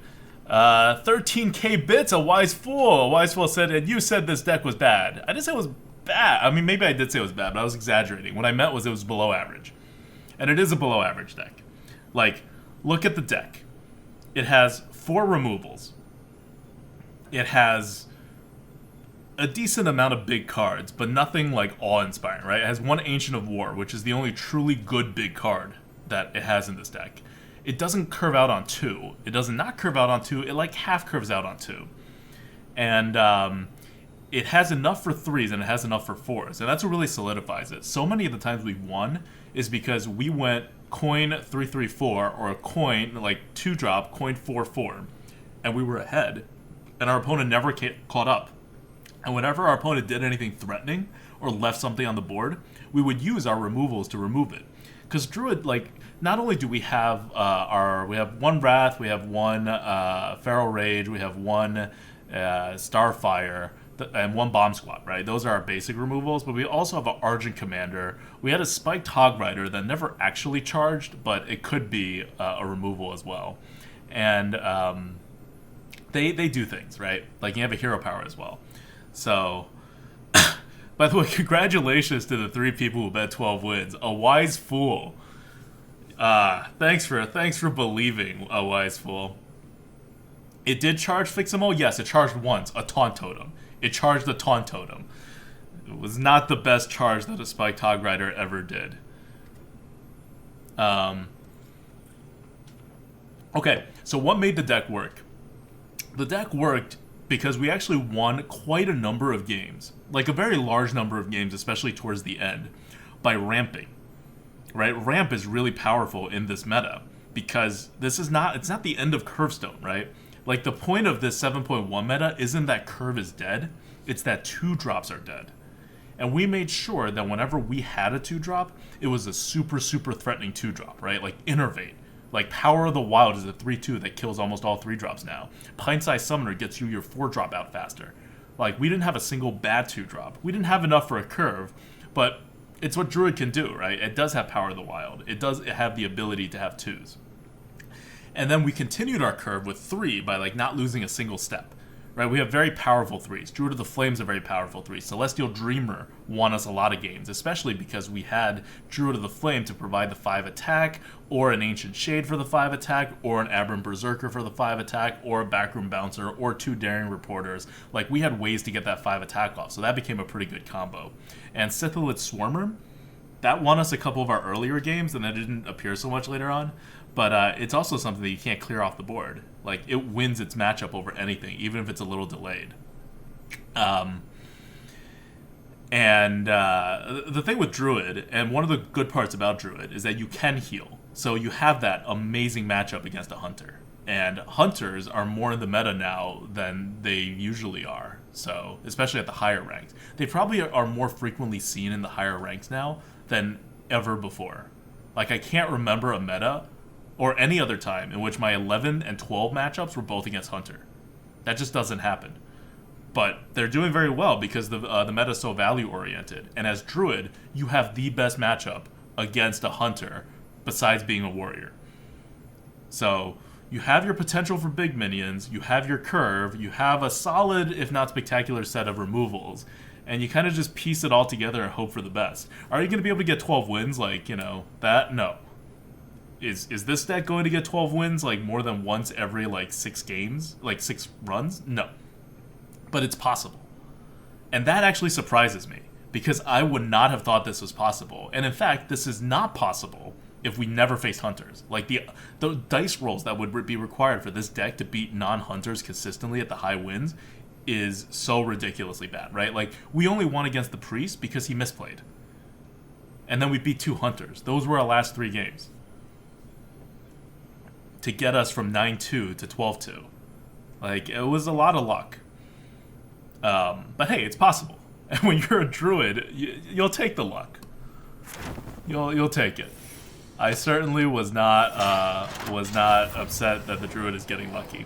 13k bits, a wise fool. A wise fool said, and you said this deck was bad. I didn't say it was bad. I mean, maybe I did say it was bad, but I was exaggerating. What I meant was it was below average. And it is a below average deck. Like, look at the deck. It has 4 removals. It has a decent amount of big cards, but nothing like awe-inspiring, right? It has 1 Ancient of War, which is the only truly good big card that it has in this deck. It doesn't curve out on 2. It does not curve out on 2. It like half curves out on 2. And it has enough for 3s and it has enough for 4s. And that's what really solidifies it. So many of the times we've won is because we went coin 3/3/4 or a coin, like 2-drop, coin 4/4. And we were ahead. And our opponent never caught up. And whenever our opponent did anything threatening or left something on the board, we would use our removals to remove it. Because Druid, like, not only do we have we have one Wrath, we have one Feral Rage, we have one Starfire, and one Bomb Squad, right? Those are our basic removals, but we also have an Argent Commander. We had a Spiked Hog Rider that never actually charged, but it could be a removal as well. And they do things, right? Like, you have a Hero Power as well. So, by the way, congratulations to the 3 people who bet 12 wins. A Wise Fool. Thanks for believing, a Wise Fool. It did charge Fixamo? Yes, it charged once, a Taunt Totem. It charged the Taunt Totem. It was not the best charge that a Spiked Hog Rider ever did. Okay, so what made the deck work? The deck worked because we actually won quite a number of games. Like a very large number of games, especially towards the end, by ramping. Right? Ramp is really powerful in this meta because it's not the end of Hearthstone, right? Like, the point of this 7.1 meta isn't that curve is dead, it's that 2-drops are dead. And we made sure that whenever we had a 2-drop, it was a super, super threatening 2-drop, right? Like, Innervate. Like, Power of the Wild is a 3-2 that kills almost all 3-drops now. Pint-Sized Summoner gets you your 4-drop out faster. Like, we didn't have a single bad 2-drop. We didn't have enough for a curve, but it's what Druid can do, right? It does have Power of the Wild. It does have the ability to have 2s. And then we continued our curve with 3 by, like, not losing a single step. Right? We have very powerful 3s. Druid of the Flames are very powerful 3s. Celestial Dreamer won us a lot of games, especially because we had Druid of the Flame to provide the 5 attack, or an Ancient Shade for the 5 attack, or an Aberrant Berserker for the 5 attack, or a Backroom Bouncer, or 2 Daring Reporters. Like, we had ways to get that 5 attack off, so that became a pretty good combo. And Sithilith Swarmer, that won us a couple of our earlier games, and that didn't appear so much later on. But it's also something that you can't clear off the board. Like, it wins its matchup over anything, even if it's a little delayed. The thing with Druid, and one of the good parts about Druid, is that you can heal. So you have that amazing matchup against a Hunter. And Hunters are more in the meta now than they usually are. So, especially at the higher ranks. They probably are more frequently seen in the higher ranks now than ever before. Like, I can't remember a meta or any other time in which my 11 and 12 matchups were both against Hunter. That just doesn't happen. But they're doing very well because the meta is so value-oriented. And as Druid, you have the best matchup against a Hunter besides being a Warrior. So you have your potential for big minions, you have your curve, you have a solid, if not spectacular, set of removals, and you kind of just piece it all together and hope for the best. Are you going to be able to get 12 wins like, that? No. Is this deck going to get 12 wins, like, more than once every, like, 6 games? Like, 6 runs? No. But it's possible. And that actually surprises me, because I would not have thought this was possible. And in fact, this is not possible if we never faced Hunters. Like, the dice rolls that would be required for this deck to beat non-Hunters consistently at the high wins is so ridiculously bad, right? Like, we only won against the Priest because he misplayed. And then we beat 2 Hunters. Those were our last 3 games. To get us from 9-2 to 12-2. Like, it was a lot of luck. But hey, it's possible. And when you're a Druid, you'll take the luck. You'll take it. I certainly was not upset that the Druid is getting lucky.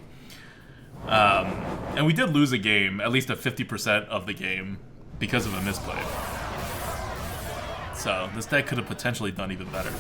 And we did lose a game, at least a 50% of the game, because of a misplay. So this deck could have potentially done even better.